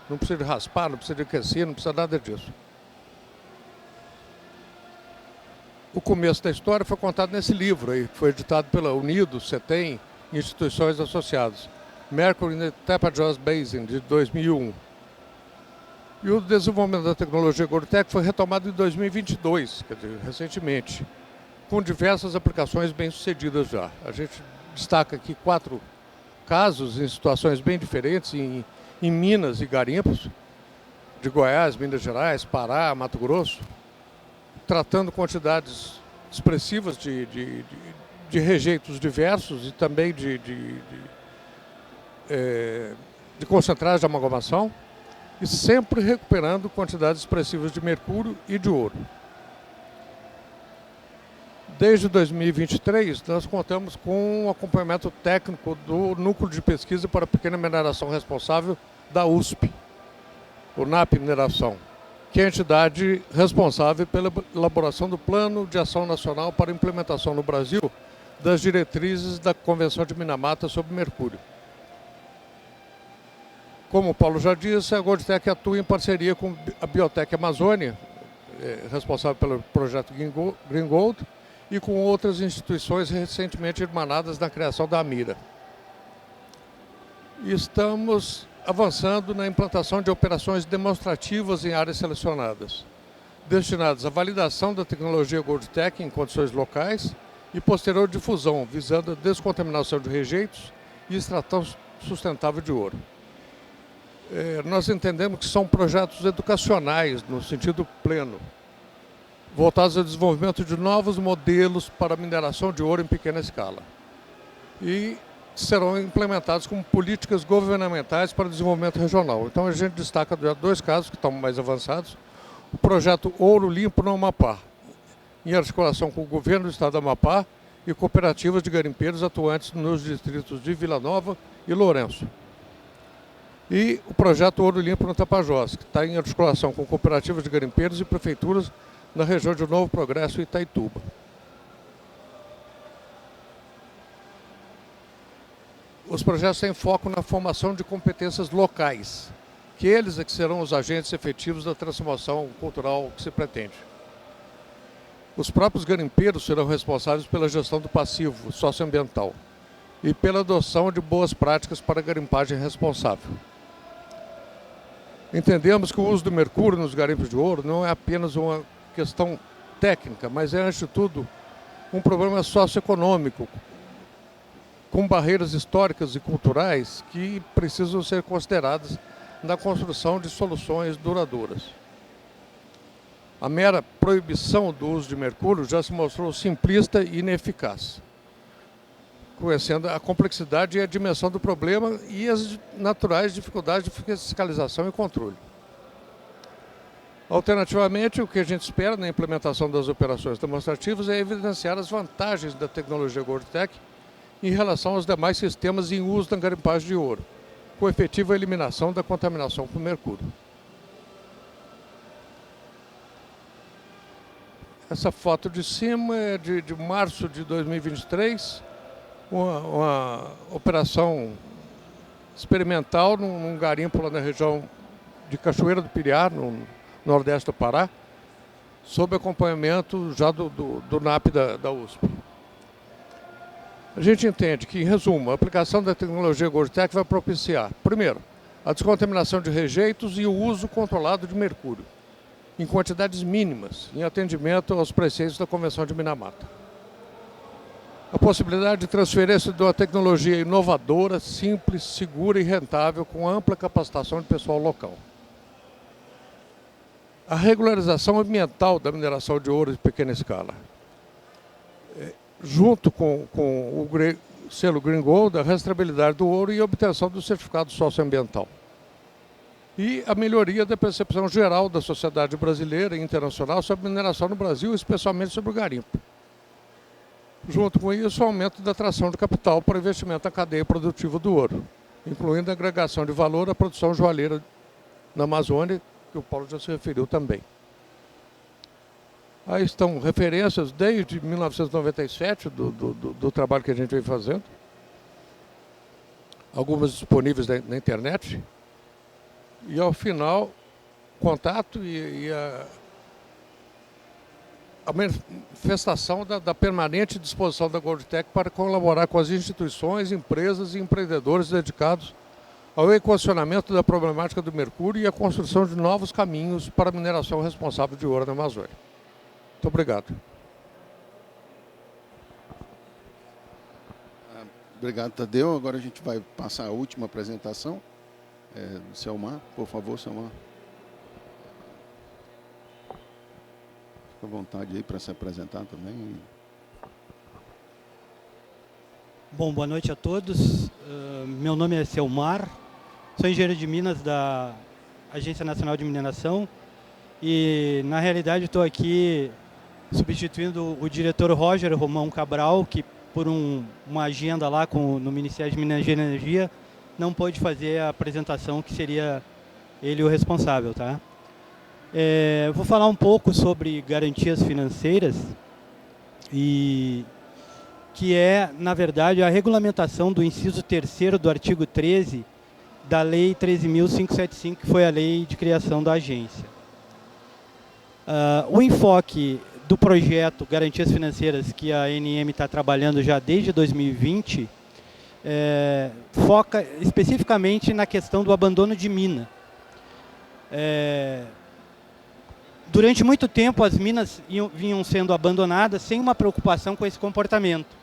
Não precisa de raspar, não precisa de aquecer, não precisa nada disso. O começo da história foi contado nesse livro, aí, que foi editado pela Unido, CETEM e instituições associadas. Mercury in the Tapajós Basin, de 2001. E o desenvolvimento da tecnologia GoldTech foi retomado em 2022, quer dizer, recentemente, com diversas aplicações bem-sucedidas já. A gente destaca aqui 4 casos em situações bem diferentes, em minas e garimpos, de Goiás, Minas Gerais, Pará, Mato Grosso, tratando quantidades expressivas de rejeitos diversos e também de concentrados de amalgamação, e sempre recuperando quantidades expressivas de mercúrio e de ouro. Desde 2023, nós contamos com um acompanhamento técnico do Núcleo de Pesquisa para a Pequena Mineração Responsável da USP, o NAP Mineração, que é a entidade responsável pela elaboração do Plano de Ação Nacional para a implementação no Brasil das diretrizes da Convenção de Minamata sobre Mercúrio. Como o Paulo já disse, a GoldTech atua em parceria com a Biotech Amazônia, responsável pelo projeto Green Gold, e com outras instituições recentemente irmanadas na criação da Amira. Estamos avançando na implantação de operações demonstrativas em áreas selecionadas, destinadas à validação da tecnologia GoldTech em condições locais e posterior difusão, visando a descontaminação de rejeitos e extração sustentável de ouro. Nós entendemos que são projetos educacionais, no sentido pleno, voltados ao desenvolvimento de novos modelos para a mineração de ouro em pequena escala. E serão implementados como políticas governamentais para o desenvolvimento regional. Então a gente destaca 2 casos que estão mais avançados. O projeto Ouro Limpo no Amapá, em articulação com o governo do estado do Amapá e cooperativas de garimpeiros atuantes nos distritos de Vila Nova e Lourenço. E o projeto Ouro Limpo no Tapajós, que está em articulação com cooperativas de garimpeiros e prefeituras na região de Novo Progresso e Itaituba. Os projetos têm foco na formação de competências locais, que eles é que serão os agentes efetivos da transformação cultural que se pretende. Os próprios garimpeiros serão responsáveis pela gestão do passivo socioambiental e pela adoção de boas práticas para a garimpagem responsável. Entendemos que o uso do mercúrio nos garimpos de ouro não é apenas uma questão técnica, mas é, antes de tudo, um problema socioeconômico, com barreiras históricas e culturais que precisam ser consideradas na construção de soluções duradouras. A mera proibição do uso de mercúrio já se mostrou simplista e ineficaz, conhecendo a complexidade e a dimensão do problema e as naturais dificuldades de fiscalização e controle. Alternativamente, o que a gente espera na implementação das operações demonstrativas é evidenciar as vantagens da tecnologia GoldTech em relação aos demais sistemas em uso na garimpagem de ouro, com efetiva eliminação da contaminação por mercúrio. Essa foto de cima é de março de 2023, uma operação experimental num garimpo lá na região de Cachoeira do Piriá, no nordeste do Pará, sob acompanhamento já do NAP da USP. A gente entende que, em resumo, a aplicação da tecnologia GoldTech vai propiciar, primeiro, a descontaminação de rejeitos e o uso controlado de mercúrio, em quantidades mínimas, em atendimento aos preceitos da Convenção de Minamata. A possibilidade de transferência de uma tecnologia inovadora, simples, segura e rentável, com ampla capacitação de pessoal local. A regularização ambiental da mineração de ouro de pequena escala. Junto com o selo Green Gold, a rastreabilidade do ouro e a obtenção do certificado socioambiental. E a melhoria da percepção geral da sociedade brasileira e internacional sobre a mineração no Brasil, especialmente sobre o garimpo. Junto com isso, o aumento da atração de capital para investimento na cadeia produtiva do ouro, incluindo a agregação de valor à produção joalheira na Amazônia, que o Paulo já se referiu também. Aí estão referências desde 1997 do trabalho que a gente vem fazendo, algumas disponíveis na internet, e ao final, contato e a manifestação da permanente disposição da GoldTech para colaborar com as instituições, empresas e empreendedores dedicados ao equacionamento da problemática do mercúrio e a construção de novos caminhos para a mineração responsável de ouro na Amazônia. Muito obrigado. Obrigado, Tadeu. Agora a gente vai passar a última apresentação do Selmar. Por favor, Selmar. Fica à vontade aí para se apresentar também. Bom, boa noite a todos. Meu nome é Selmar, sou engenheiro de Minas da Agência Nacional de Mineração e, na realidade, estou aqui substituindo o diretor Roger Romão Cabral, que por uma agenda lá no Ministério de Minas e Energia não pôde fazer a apresentação, que seria ele o responsável, tá? Vou falar um pouco sobre garantias financeiras, e que é, na verdade, a regulamentação do inciso 3º do artigo 13 da Lei 13.575, que foi a lei de criação da agência. O enfoque do projeto Garantias Financeiras, que a ANM está trabalhando já desde 2020, foca especificamente na questão do abandono de mina. Durante muito tempo, as minas vinham sendo abandonadas sem uma preocupação com esse comportamento.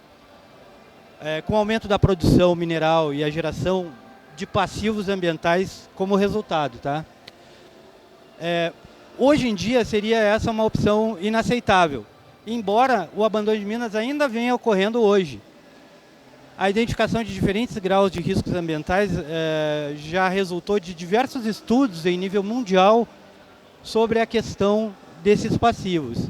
Com o aumento da produção mineral e a geração de passivos ambientais como resultado, tá? Hoje em dia seria essa uma opção inaceitável, embora o abandono de minas ainda venha ocorrendo hoje. A identificação de diferentes graus de riscos ambientais já resultou de diversos estudos em nível mundial sobre a questão desses passivos.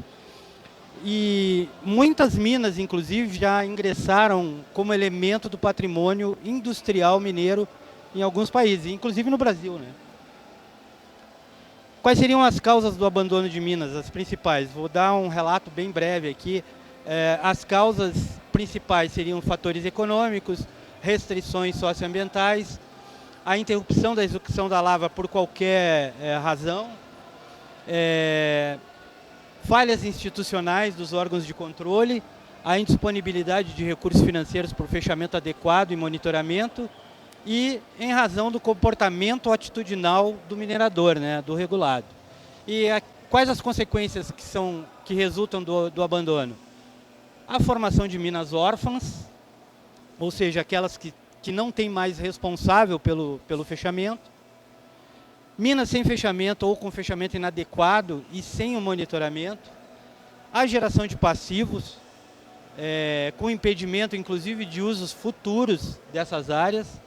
E muitas minas, inclusive, já ingressaram como elemento do patrimônio industrial mineiro em alguns países, inclusive no Brasil, né? Quais seriam as causas do abandono de minas, as principais? Vou dar um relato bem breve aqui. As causas principais seriam fatores econômicos, restrições socioambientais, a interrupção da execução da lava por qualquer razão, falhas institucionais dos órgãos de controle, a indisponibilidade de recursos financeiros por fechamento adequado e monitoramento, e em razão do comportamento atitudinal do minerador, né, do regulado. E quais as consequências que resultam do abandono? a formação de minas órfãs, ou seja, aquelas que não tem mais responsável pelo fechamento, minas sem fechamento ou com fechamento inadequado e sem o monitoramento, a geração de passivos, com impedimento, inclusive, de usos futuros dessas áreas,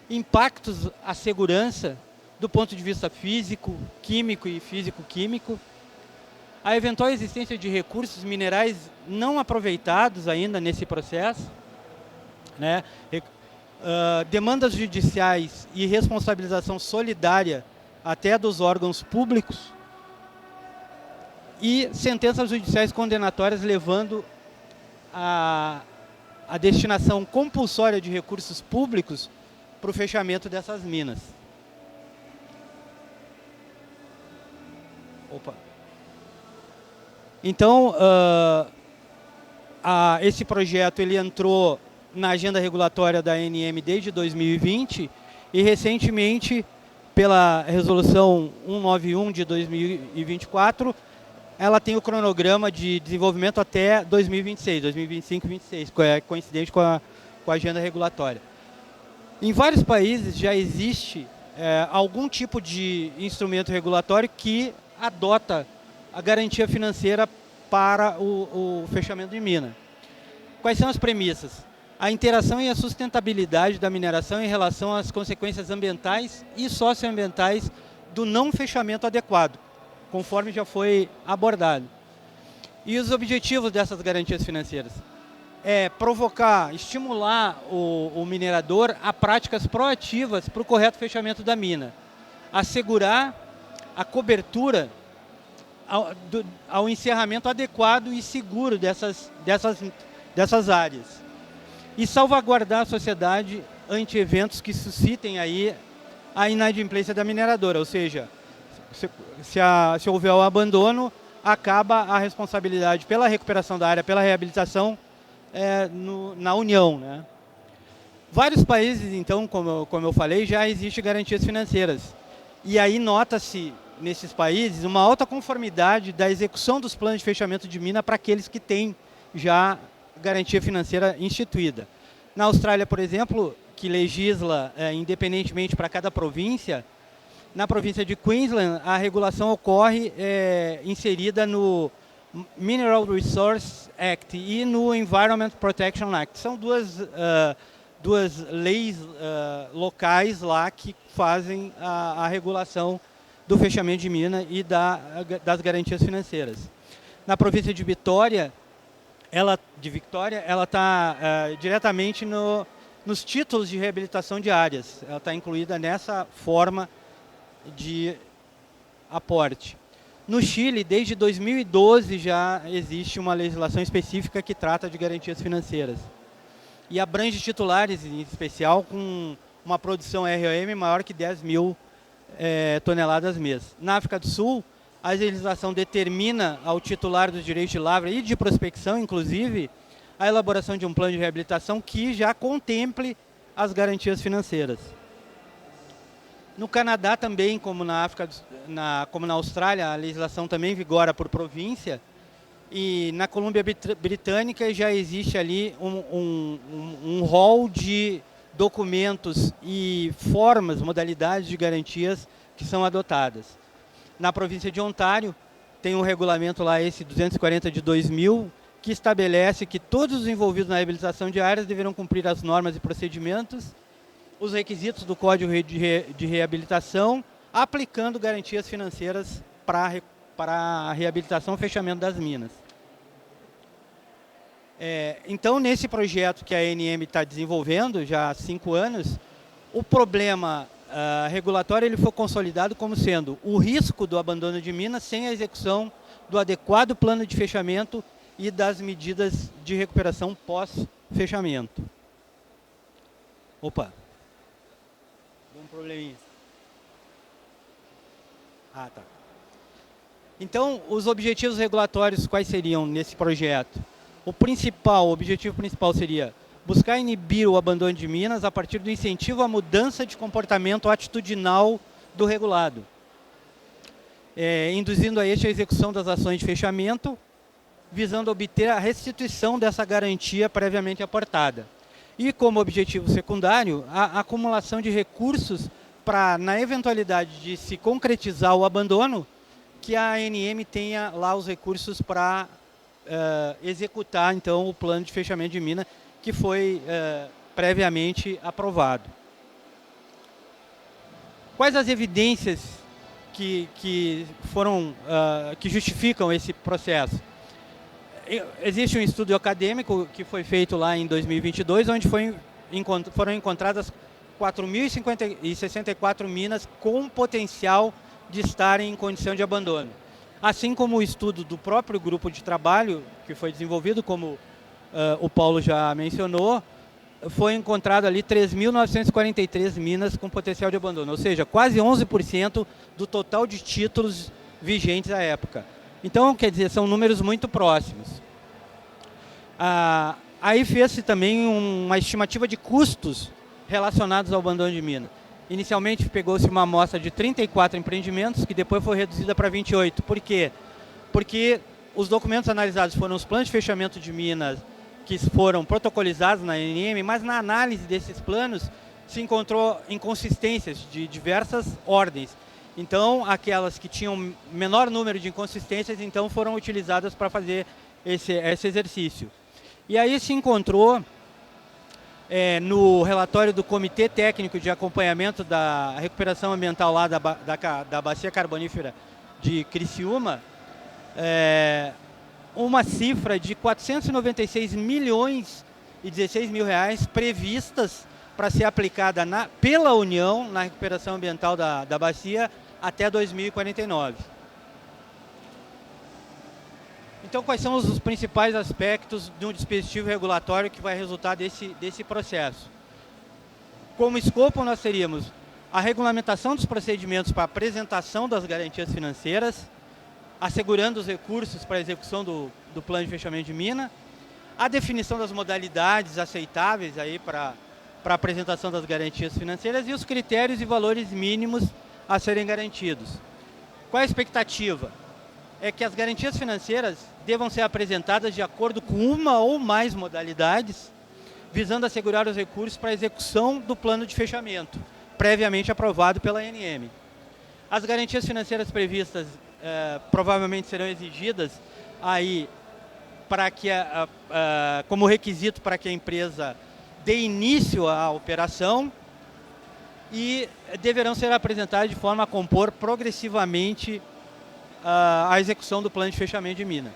impactos à segurança do ponto de vista físico, químico e físico-químico, a eventual existência de recursos minerais não aproveitados ainda nesse processo, né? Demandas judiciais e responsabilização solidária até dos órgãos públicos e sentenças judiciais condenatórias levando a destinação compulsória de recursos públicos para o fechamento dessas minas. Então, esse projeto ele entrou na agenda regulatória da ANM desde 2020 e recentemente, pela resolução 191 de 2024, ela tem o cronograma de desenvolvimento até 2026, 2025 e 2026, coincidente com a agenda regulatória. Em vários países já existe algum tipo de instrumento regulatório que adota a garantia financeira para o fechamento de mina. Quais são as premissas? A interação e a sustentabilidade da mineração em relação às consequências ambientais e socioambientais do não fechamento adequado, conforme já foi abordado. E os objetivos dessas garantias financeiras? Estimular o minerador a práticas proativas para o correto fechamento da mina, assegurar a cobertura ao encerramento adequado e seguro dessas áreas e salvaguardar a sociedade ante eventos que suscitem aí a inadimplência da mineradora, ou seja, se houver o abandono, acaba a responsabilidade pela recuperação da área, pela reabilitação na União, né? Vários países, então, como eu falei, já existem garantias financeiras. E aí nota-se, nesses países, uma alta conformidade da execução dos planos de fechamento de mina para aqueles que têm já garantia financeira instituída. Na Austrália, por exemplo, que legisla independentemente para cada província, na província de Queensland, a regulação ocorre inserida no Mineral Resource Act e no Environment Protection Act. São duas leis locais lá que fazem a regulação do fechamento de mina e das garantias financeiras. Na província de Vitória, ela está diretamente nos títulos de reabilitação de áreas. Ela está incluída nessa forma de aporte. No Chile, desde 2012, já existe uma legislação específica que trata de garantias financeiras. E abrange titulares, em especial, com uma produção ROM maior que 10 mil toneladas mês. Na África do Sul, a legislação determina ao titular dos direitos de lavra e de prospecção, inclusive, a elaboração de um plano de reabilitação que já contemple as garantias financeiras. No Canadá também, como na Austrália, a legislação também vigora por província. E na Colômbia Britânica já existe ali um rol de documentos e formas, modalidades de garantias que são adotadas. Na província de Ontário, tem um regulamento lá, esse 240 de 2000, que estabelece que todos os envolvidos na reabilitação de áreas deverão cumprir as normas e procedimentos, os requisitos do Código de Reabilitação, aplicando garantias financeiras para a reabilitação e fechamento das minas. Então, nesse projeto que a ANM está desenvolvendo, já há 5 anos, o problema regulatório ele foi consolidado como sendo o risco do abandono de minas sem a execução do adequado plano de fechamento e das medidas de recuperação pós-fechamento. Opa! Deu um probleminha. Ah, tá. Então, os objetivos regulatórios quais seriam nesse projeto? O objetivo principal seria buscar inibir o abandono de minas a partir do incentivo à mudança de comportamento atitudinal do regulado, induzindo a este a execução das ações de fechamento visando obter a restituição dessa garantia previamente aportada. E como objetivo secundário, a acumulação de recursos para, na eventualidade de se concretizar o abandono, que a ANM tenha lá os recursos para executar, então, o plano de fechamento de mina que foi previamente aprovado. Quais as evidências que justificam esse processo? Existe um estudo acadêmico que foi feito lá em 2022, onde foram encontradas 4.064 minas com potencial de estarem em condição de abandono. Assim como o estudo do próprio grupo de trabalho, que foi desenvolvido, como o Paulo já mencionou, foi encontrado ali 3.943 minas com potencial de abandono, ou seja, quase 11% do total de títulos vigentes à época. Então, quer dizer, são números muito próximos. Aí fez-se também uma estimativa de custos relacionados ao abandono de mina. Inicialmente pegou-se uma amostra de 34 empreendimentos, que depois foi reduzida para 28. Por quê? Porque os documentos analisados foram os planos de fechamento de minas que foram protocolizados na ANM, mas na análise desses planos se encontrou inconsistências de diversas ordens. Então, aquelas que tinham menor número de inconsistências, então foram utilizadas para fazer esse exercício. E aí se encontrou, no relatório do Comitê Técnico de Acompanhamento da Recuperação Ambiental lá da Bacia Carbonífera de Criciúma, uma cifra de 496 milhões e 16 mil reais previstas para ser aplicada pela União na recuperação ambiental da bacia até 2049. Então, quais são os principais aspectos de um dispositivo regulatório que vai resultar desse processo? Como escopo, nós teríamos a regulamentação dos procedimentos para apresentação das garantias financeiras, assegurando os recursos para a execução do plano de fechamento de mina, a definição das modalidades aceitáveis aí para a apresentação das garantias financeiras e os critérios e valores mínimos a serem garantidos. Qual é a expectativa? É que as garantias financeiras devam ser apresentadas de acordo com uma ou mais modalidades, visando assegurar os recursos para a execução do plano de fechamento, previamente aprovado pela ANM. As garantias financeiras previstas provavelmente serão exigidas aí para que como requisito para que a empresa dê início à operação e deverão ser apresentadas de forma a compor progressivamente a execução do plano de fechamento de mina.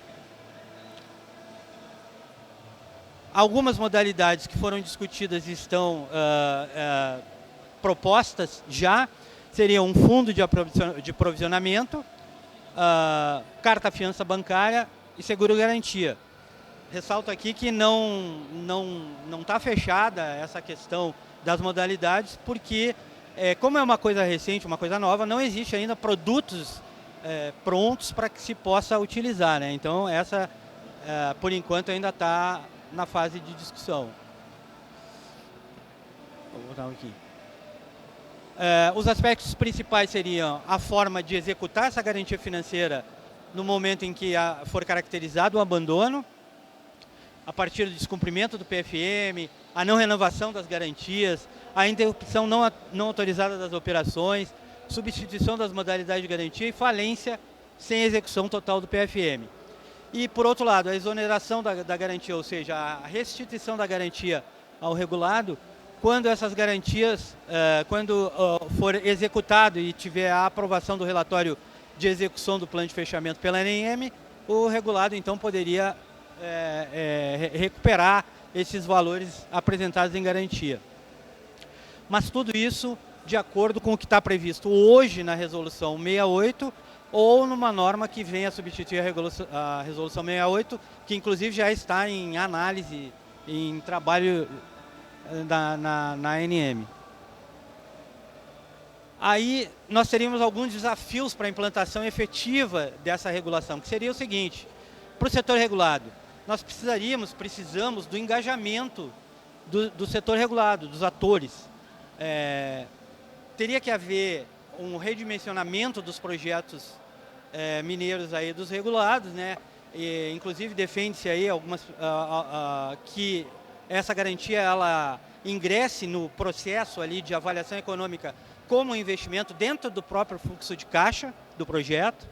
Algumas modalidades que foram discutidas e estão propostas já seriam um fundo de provisionamento, carta fiança bancária e seguro garantia. Ressalto aqui que não está fechada essa questão das modalidades, porque como é uma coisa recente, uma coisa nova, não existe ainda produtos prontos para que se possa utilizar, né? Então essa, por enquanto, ainda está na fase de discussão. Vou voltar aqui. Os aspectos principais seriam a forma de executar essa garantia financeira no momento em que for caracterizado o abandono, a partir do descumprimento do PFM, a não renovação das garantias, a interrupção não autorizada das operações, substituição das modalidades de garantia e falência sem execução total do PFM. E, por outro lado, a exoneração da garantia, ou seja, a restituição da garantia ao regulado, quando essas garantias, quando for executado e tiver a aprovação do relatório de execução do plano de fechamento pela ANM, o regulado, então, poderia recuperar esses valores apresentados em garantia. Mas tudo isso de acordo com o que está previsto hoje na Resolução 68 ou numa norma que venha a substituir a Resolução 68, que inclusive já está em análise, em trabalho na ANM. Aí nós teríamos alguns desafios para a implantação efetiva dessa regulação, que seria o seguinte: para o setor regulado, nós precisamos do engajamento do setor regulado, dos atores. Teria que haver um redimensionamento dos projetos mineiros aí dos regulados, né? E, inclusive defende-se aí que essa garantia ela ingresse no processo ali de avaliação econômica como investimento dentro do próprio fluxo de caixa do projeto.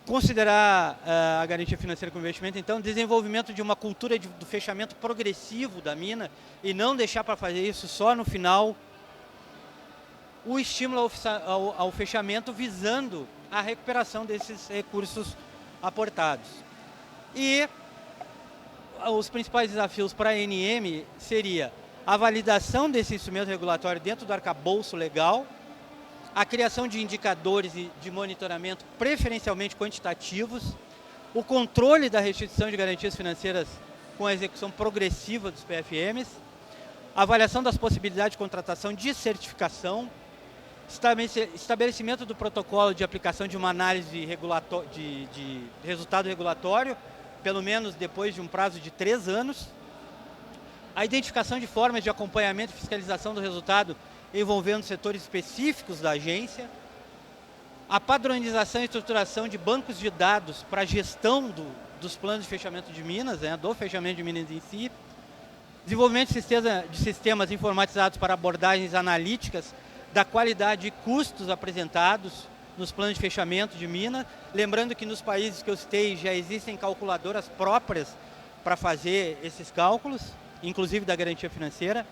Considerar a garantia financeira como investimento, então, desenvolvimento de uma cultura do fechamento progressivo da mina e não deixar para fazer isso só no final. O estímulo ao fechamento visando a recuperação desses recursos aportados. E os principais desafios para a ANM seria a validação desse instrumento regulatório dentro do arcabouço legal, a criação de indicadores de monitoramento preferencialmente quantitativos, o controle da restituição de garantias financeiras com a execução progressiva dos PFMs, a avaliação das possibilidades de contratação de certificação, estabelecimento do protocolo de aplicação de uma análise de resultado regulatório, pelo menos depois de um prazo de 3 anos, a identificação de formas de acompanhamento e fiscalização do resultado envolvendo setores específicos da agência, a padronização e estruturação de bancos de dados para a gestão dos planos de fechamento de minas, do fechamento de minas em si, desenvolvimento de sistemas informatizados para abordagens analíticas da qualidade e custos apresentados nos planos de fechamento de mina, lembrando que nos países que eu citei já existem calculadoras próprias para fazer esses cálculos, inclusive da garantia financeira,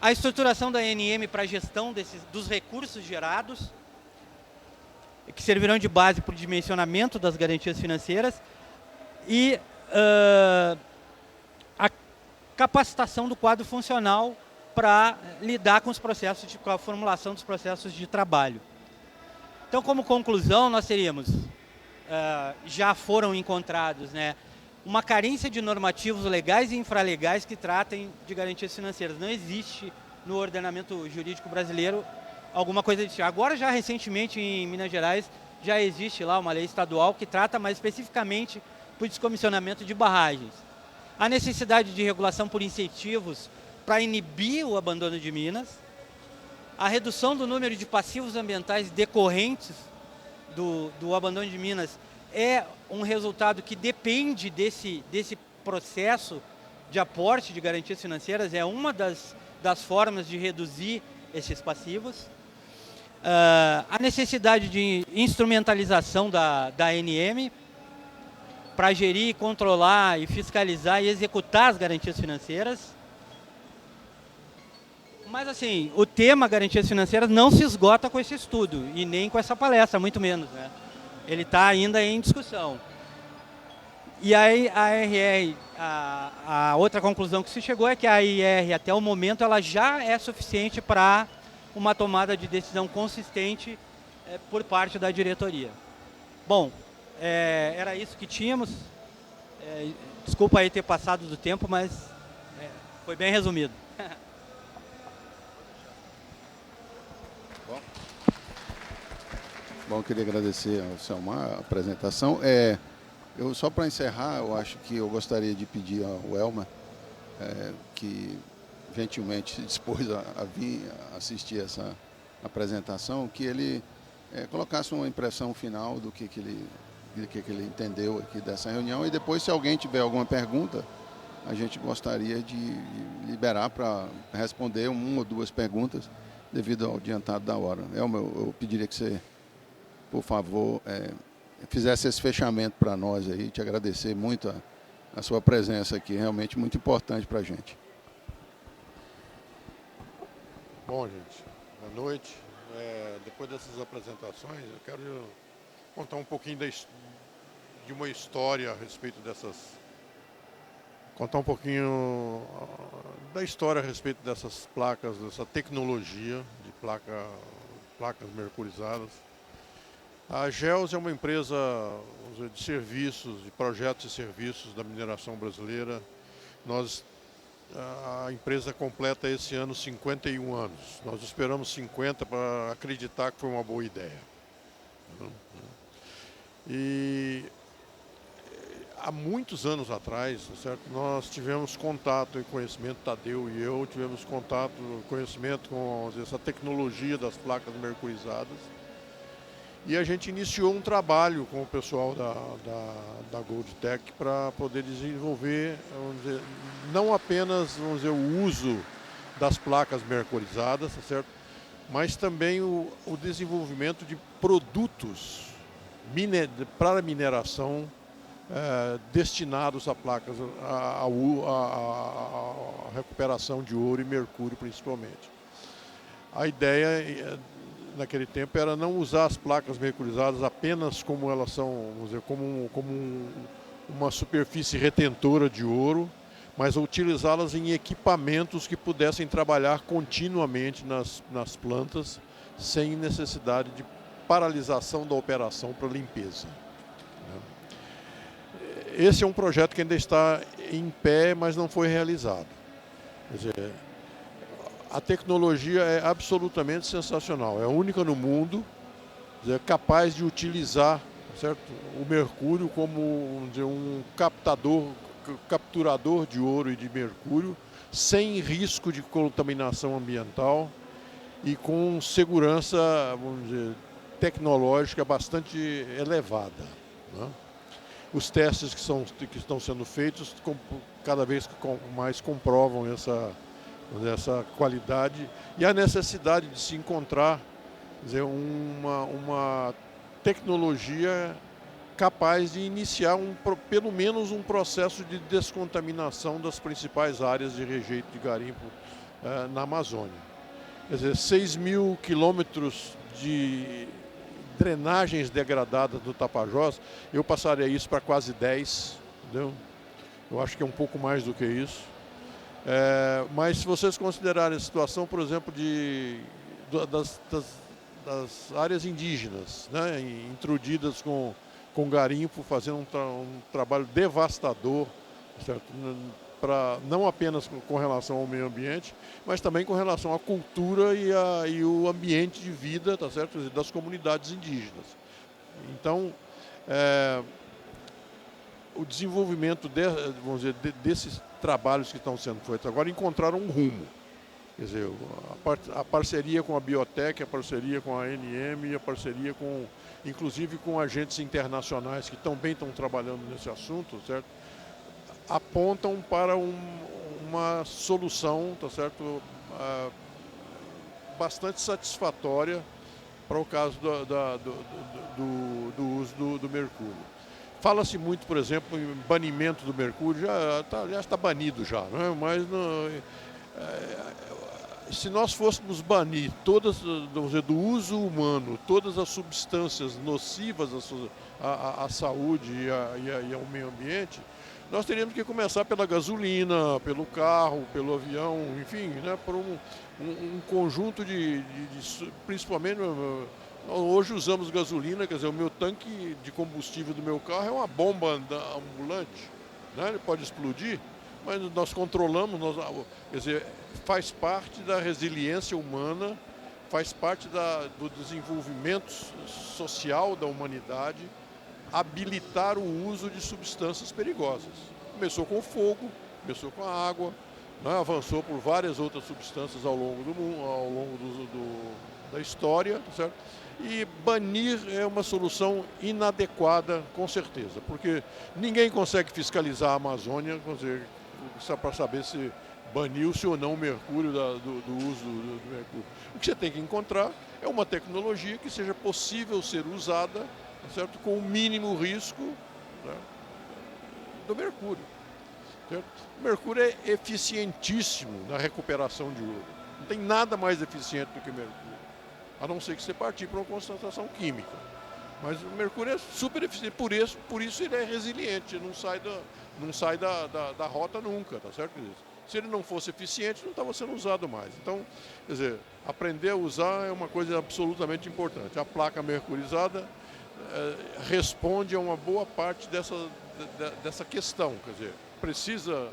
a estruturação da ANM para a gestão dos recursos gerados, que servirão de base para o dimensionamento das garantias financeiras, e a capacitação do quadro funcional para lidar com os processos, com a formulação dos processos de trabalho. Então, como conclusão, nós teríamos, já foram encontrados, uma carência de normativos legais e infralegais que tratem de garantias financeiras. Não existe no ordenamento jurídico brasileiro alguma coisa disso. Agora, já recentemente, em Minas Gerais, já existe lá uma lei estadual que trata mais especificamente do descomissionamento de barragens. A necessidade de regulação por incentivos para inibir o abandono de minas, a redução do número de passivos ambientais decorrentes do abandono de minas é um resultado que depende desse processo de aporte de garantias financeiras, é uma das formas de reduzir esses passivos. A necessidade de instrumentalização da ANM para gerir, controlar e fiscalizar e executar as garantias financeiras. Mas, assim, o tema garantias financeiras não se esgota com esse estudo e nem com essa palestra, muito menos, Ele está ainda em discussão. E aí a outra conclusão que se chegou é que a IR, até o momento, ela já é suficiente para uma tomada de decisão consistente por parte da diretoria. Bom, era isso que tínhamos. Desculpa aí ter passado do tempo, mas foi bem resumido. Bom, eu queria agradecer ao Selmar a apresentação. Só para encerrar, eu acho que eu gostaria de pedir ao Elmar, que gentilmente se dispôs a vir assistir essa apresentação, que ele colocasse uma impressão final do que ele entendeu aqui dessa reunião, e depois, se alguém tiver alguma pergunta, a gente gostaria de liberar para responder 1 ou 2 perguntas devido ao adiantado da hora. Elmar, eu pediria que você, por favor, fizesse esse fechamento para nós aí, te agradecer muito a sua presença aqui, realmente muito importante para a gente. Bom, gente, boa noite. Depois dessas apresentações, eu quero contar um pouquinho de uma história a respeito contar um pouquinho da história a respeito dessas placas, dessa tecnologia de placas mercurizadas. A GELS é uma empresa de serviços, de projetos e serviços da mineração brasileira. A empresa completa esse ano 51 anos. Nós esperamos 50 para acreditar que foi uma boa ideia. E há muitos anos atrás, certo? Nós tivemos contato e conhecimento, Tadeu e eu tivemos conhecimento com essa tecnologia das placas mercurizadas. E a gente iniciou um trabalho com o pessoal da Goldtech para poder desenvolver, vamos dizer, não apenas, vamos dizer, o uso das placas mercurizadas, tá certo? Mas também o desenvolvimento de produtos para mineração destinados a placas, a recuperação de ouro e mercúrio principalmente. A ideia naquele tempo era não usar as placas mercurizadas apenas como elas são, vamos dizer, como uma superfície retentora de ouro, mas utilizá-las em equipamentos que pudessem trabalhar continuamente nas plantas, sem necessidade de paralisação da operação para limpeza. Esse é um projeto que ainda está em pé, mas não foi realizado. Quer dizer, a tecnologia é absolutamente sensacional, é a única no mundo, quer dizer, capaz de utilizar, certo, o mercúrio como, vamos dizer, um capturador de ouro e de mercúrio, sem risco de contaminação ambiental e com segurança, vamos dizer, tecnológica bastante elevada, né? Os testes que estão sendo feitos cada vez mais comprovam essa qualidade e a necessidade de se encontrar, quer dizer, uma tecnologia capaz de iniciar pelo menos um processo de descontaminação das principais áreas de rejeito de garimpo na Amazônia. Quer dizer, 6.000 quilômetros de drenagens degradadas do Tapajós, eu passaria isso para quase 10, entendeu? Eu acho que é um pouco mais do que isso. Mas se vocês considerarem a situação, por exemplo, das áreas indígenas, né, intrudidas com garimpo, fazendo um trabalho devastador, certo? Não apenas com relação ao meio ambiente, mas também com relação à cultura e o ambiente de vida, tá certo? Das comunidades indígenas. Então, o desenvolvimento vamos dizer, desses trabalhos que estão sendo feitos agora encontraram um rumo. Quer dizer, a parceria com a Biotech, a parceria com a ANM, a parceria inclusive com agentes internacionais que também estão trabalhando nesse assunto, certo? Apontam para uma solução, tá certo, bastante satisfatória para o caso do uso do mercúrio. Fala-se muito, por exemplo, em banimento do mercúrio, já está banido já, né? Mas se nós fôssemos banir todas, vamos dizer, do uso humano, todas as substâncias nocivas à saúde e ao meio ambiente, nós teríamos que começar pela gasolina, pelo carro, pelo avião, enfim, né, por um conjunto principalmente, hoje usamos gasolina, quer dizer, o meu tanque de combustível do meu carro é uma bomba ambulante, né, ele pode explodir, mas nós controlamos, quer dizer, faz parte da resiliência humana, faz parte do desenvolvimento social da humanidade, habilitar o uso de substâncias perigosas. Começou com o fogo, começou com a água, né, avançou por várias outras substâncias ao longo do mundo, ao longo da história, certo? E banir é uma solução inadequada, com certeza, porque ninguém consegue fiscalizar a Amazônia, só para saber se baniu-se ou não o mercúrio do uso do mercúrio. O que você tem que encontrar é uma tecnologia que seja possível ser usada, certo? Com o mínimo risco, né, do mercúrio. Certo? O mercúrio é eficientíssimo na recuperação de ouro. Não tem nada mais eficiente do que o mercúrio, a não ser que você partir para uma concentração química. Mas o mercúrio é super eficiente, por isso ele é resiliente, não sai da rota nunca, tá certo? Se ele não fosse eficiente, não estava sendo usado mais. Então, quer dizer, aprender a usar é uma coisa absolutamente importante. A placa mercurizada responde a uma boa parte dessa questão. Quer dizer, precisa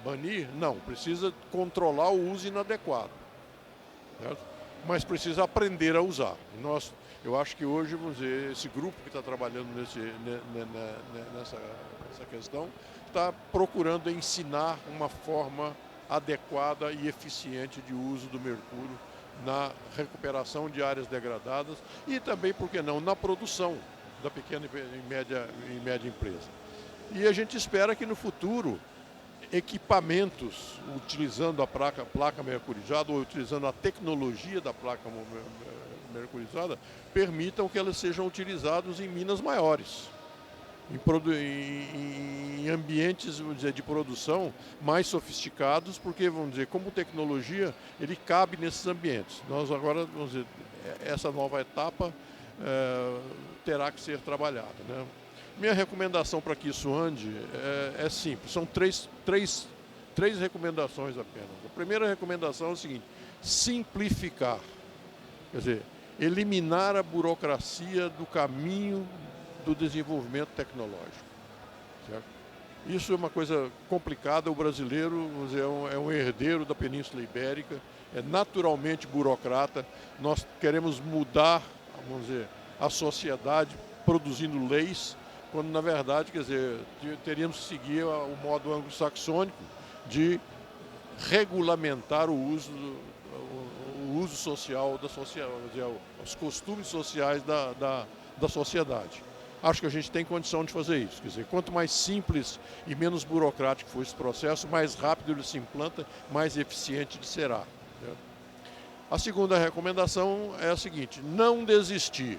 banir? Não, precisa controlar o uso inadequado, certo? Mas precisa aprender a usar. Eu acho que hoje, vamos dizer, esse grupo que está trabalhando nessa questão está procurando ensinar uma forma adequada e eficiente de uso do mercúrio na recuperação de áreas degradadas e também, por que não, na produção da pequena e média empresa. E a gente espera que no futuro equipamentos utilizando a placa mercurizada ou utilizando a tecnologia da placa mercurizada permitam que elas sejam utilizadas em minas maiores, em ambientes, vamos dizer, de produção mais sofisticados, porque, vamos dizer, como tecnologia, ele cabe nesses ambientes. Nós agora, vamos dizer, essa nova etapa terá que ser trabalhada, né? Minha recomendação para que isso ande é simples, são três recomendações apenas. A primeira recomendação é o seguinte: simplificar, quer dizer, eliminar a burocracia do caminho do desenvolvimento tecnológico. Certo? Isso é uma coisa complicada, o brasileiro, vamos dizer, é um herdeiro da Península Ibérica, é naturalmente burocrata, nós queremos mudar, vamos dizer, a sociedade produzindo leis, quando na verdade, quer dizer, teríamos que seguir o modo anglo-saxônico de regulamentar o uso social da sociedade, os costumes sociais da sociedade. Acho que a gente tem condição de fazer isso. Quer dizer, quanto mais simples e menos burocrático for esse processo, mais rápido ele se implanta, mais eficiente ele será. A segunda recomendação é a seguinte: não desistir.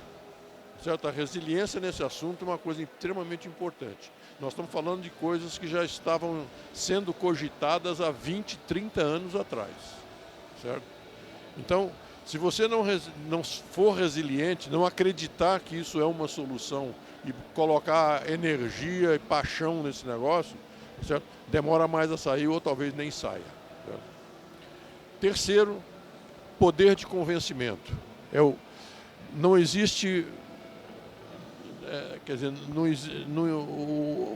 Certo? A resiliência nesse assunto é uma coisa extremamente importante. Nós estamos falando de coisas que já estavam sendo cogitadas há 20, 30 anos atrás. Certo? Então, se você não for resiliente, não acreditar que isso é uma solução e colocar energia e paixão nesse negócio, certo? Demora mais a sair ou talvez nem saia. Certo? Terceiro, poder de convencimento. Não existe... quer dizer,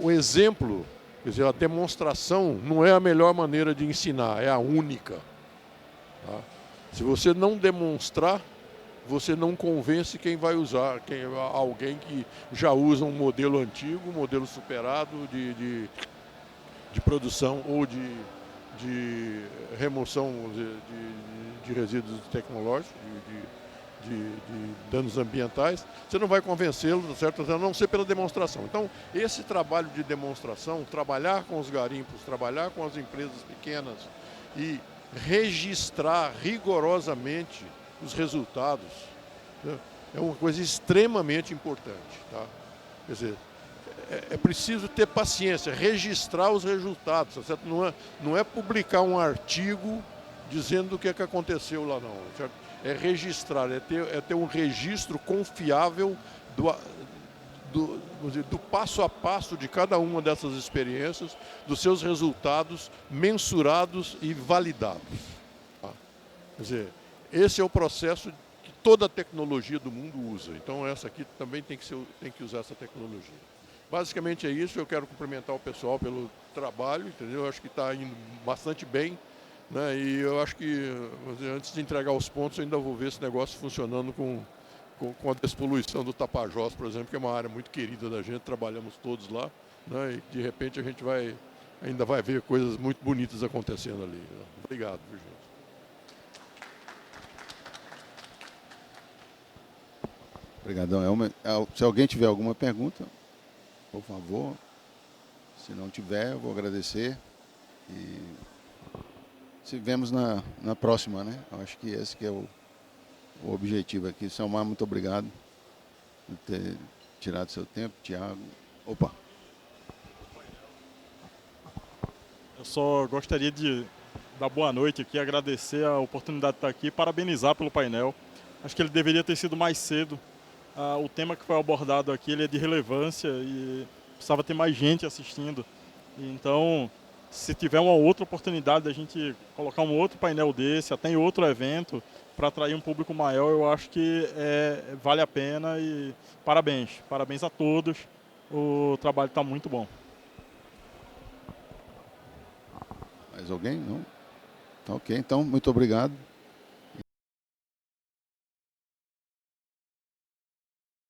o exemplo, quer dizer, a demonstração não é a melhor maneira de ensinar, é a única. Tá? Se você não demonstrar, você não convence quem vai usar, alguém que já usa um modelo antigo, um modelo superado de produção ou de remoção de resíduos tecnológicos, de danos ambientais, você não vai convencê-lo, certo? A não ser pela demonstração. Então, esse trabalho de demonstração, trabalhar com os garimpos, trabalhar com as empresas pequenas e registrar rigorosamente os resultados, né, é uma coisa extremamente importante. Tá? Quer dizer, é preciso ter paciência, registrar os resultados, certo? Não é publicar um artigo dizendo o que aconteceu lá, não. Certo? É registrar, é ter um registro confiável do passo a passo de cada uma dessas experiências, dos seus resultados mensurados e validados. Tá? Quer dizer, esse é o processo que toda a tecnologia do mundo usa. Então essa aqui também tem que usar essa tecnologia. Basicamente é isso, eu quero cumprimentar o pessoal pelo trabalho, entendeu? Eu acho que está indo bastante bem. Né? E eu acho que, antes de entregar os pontos, eu ainda vou ver esse negócio funcionando com a despoluição do Tapajós, por exemplo, que é uma área muito querida da gente, trabalhamos todos lá, né? E de repente a gente ainda vai ver coisas muito bonitas acontecendo ali. Obrigado, Virgínia. Obrigadão, Elmer. Se alguém tiver alguma pergunta, por favor. Se não tiver, eu vou agradecer. E se vemos na próxima, né? Eu acho que esse que é o objetivo aqui. Selmar, muito obrigado por ter tirado seu tempo. Tiago. Opa! Eu só gostaria de dar boa noite aqui, agradecer a oportunidade de estar aqui e parabenizar pelo painel. Acho que ele deveria ter sido mais cedo. O tema que foi abordado aqui ele é de relevância e precisava ter mais gente assistindo. Então, se tiver uma outra oportunidade da gente colocar um outro painel desse, até em outro evento, para atrair um público maior, eu acho que vale a pena e parabéns. Parabéns a todos. O trabalho está muito bom. Mais alguém? Não? Tá ok, então, muito obrigado.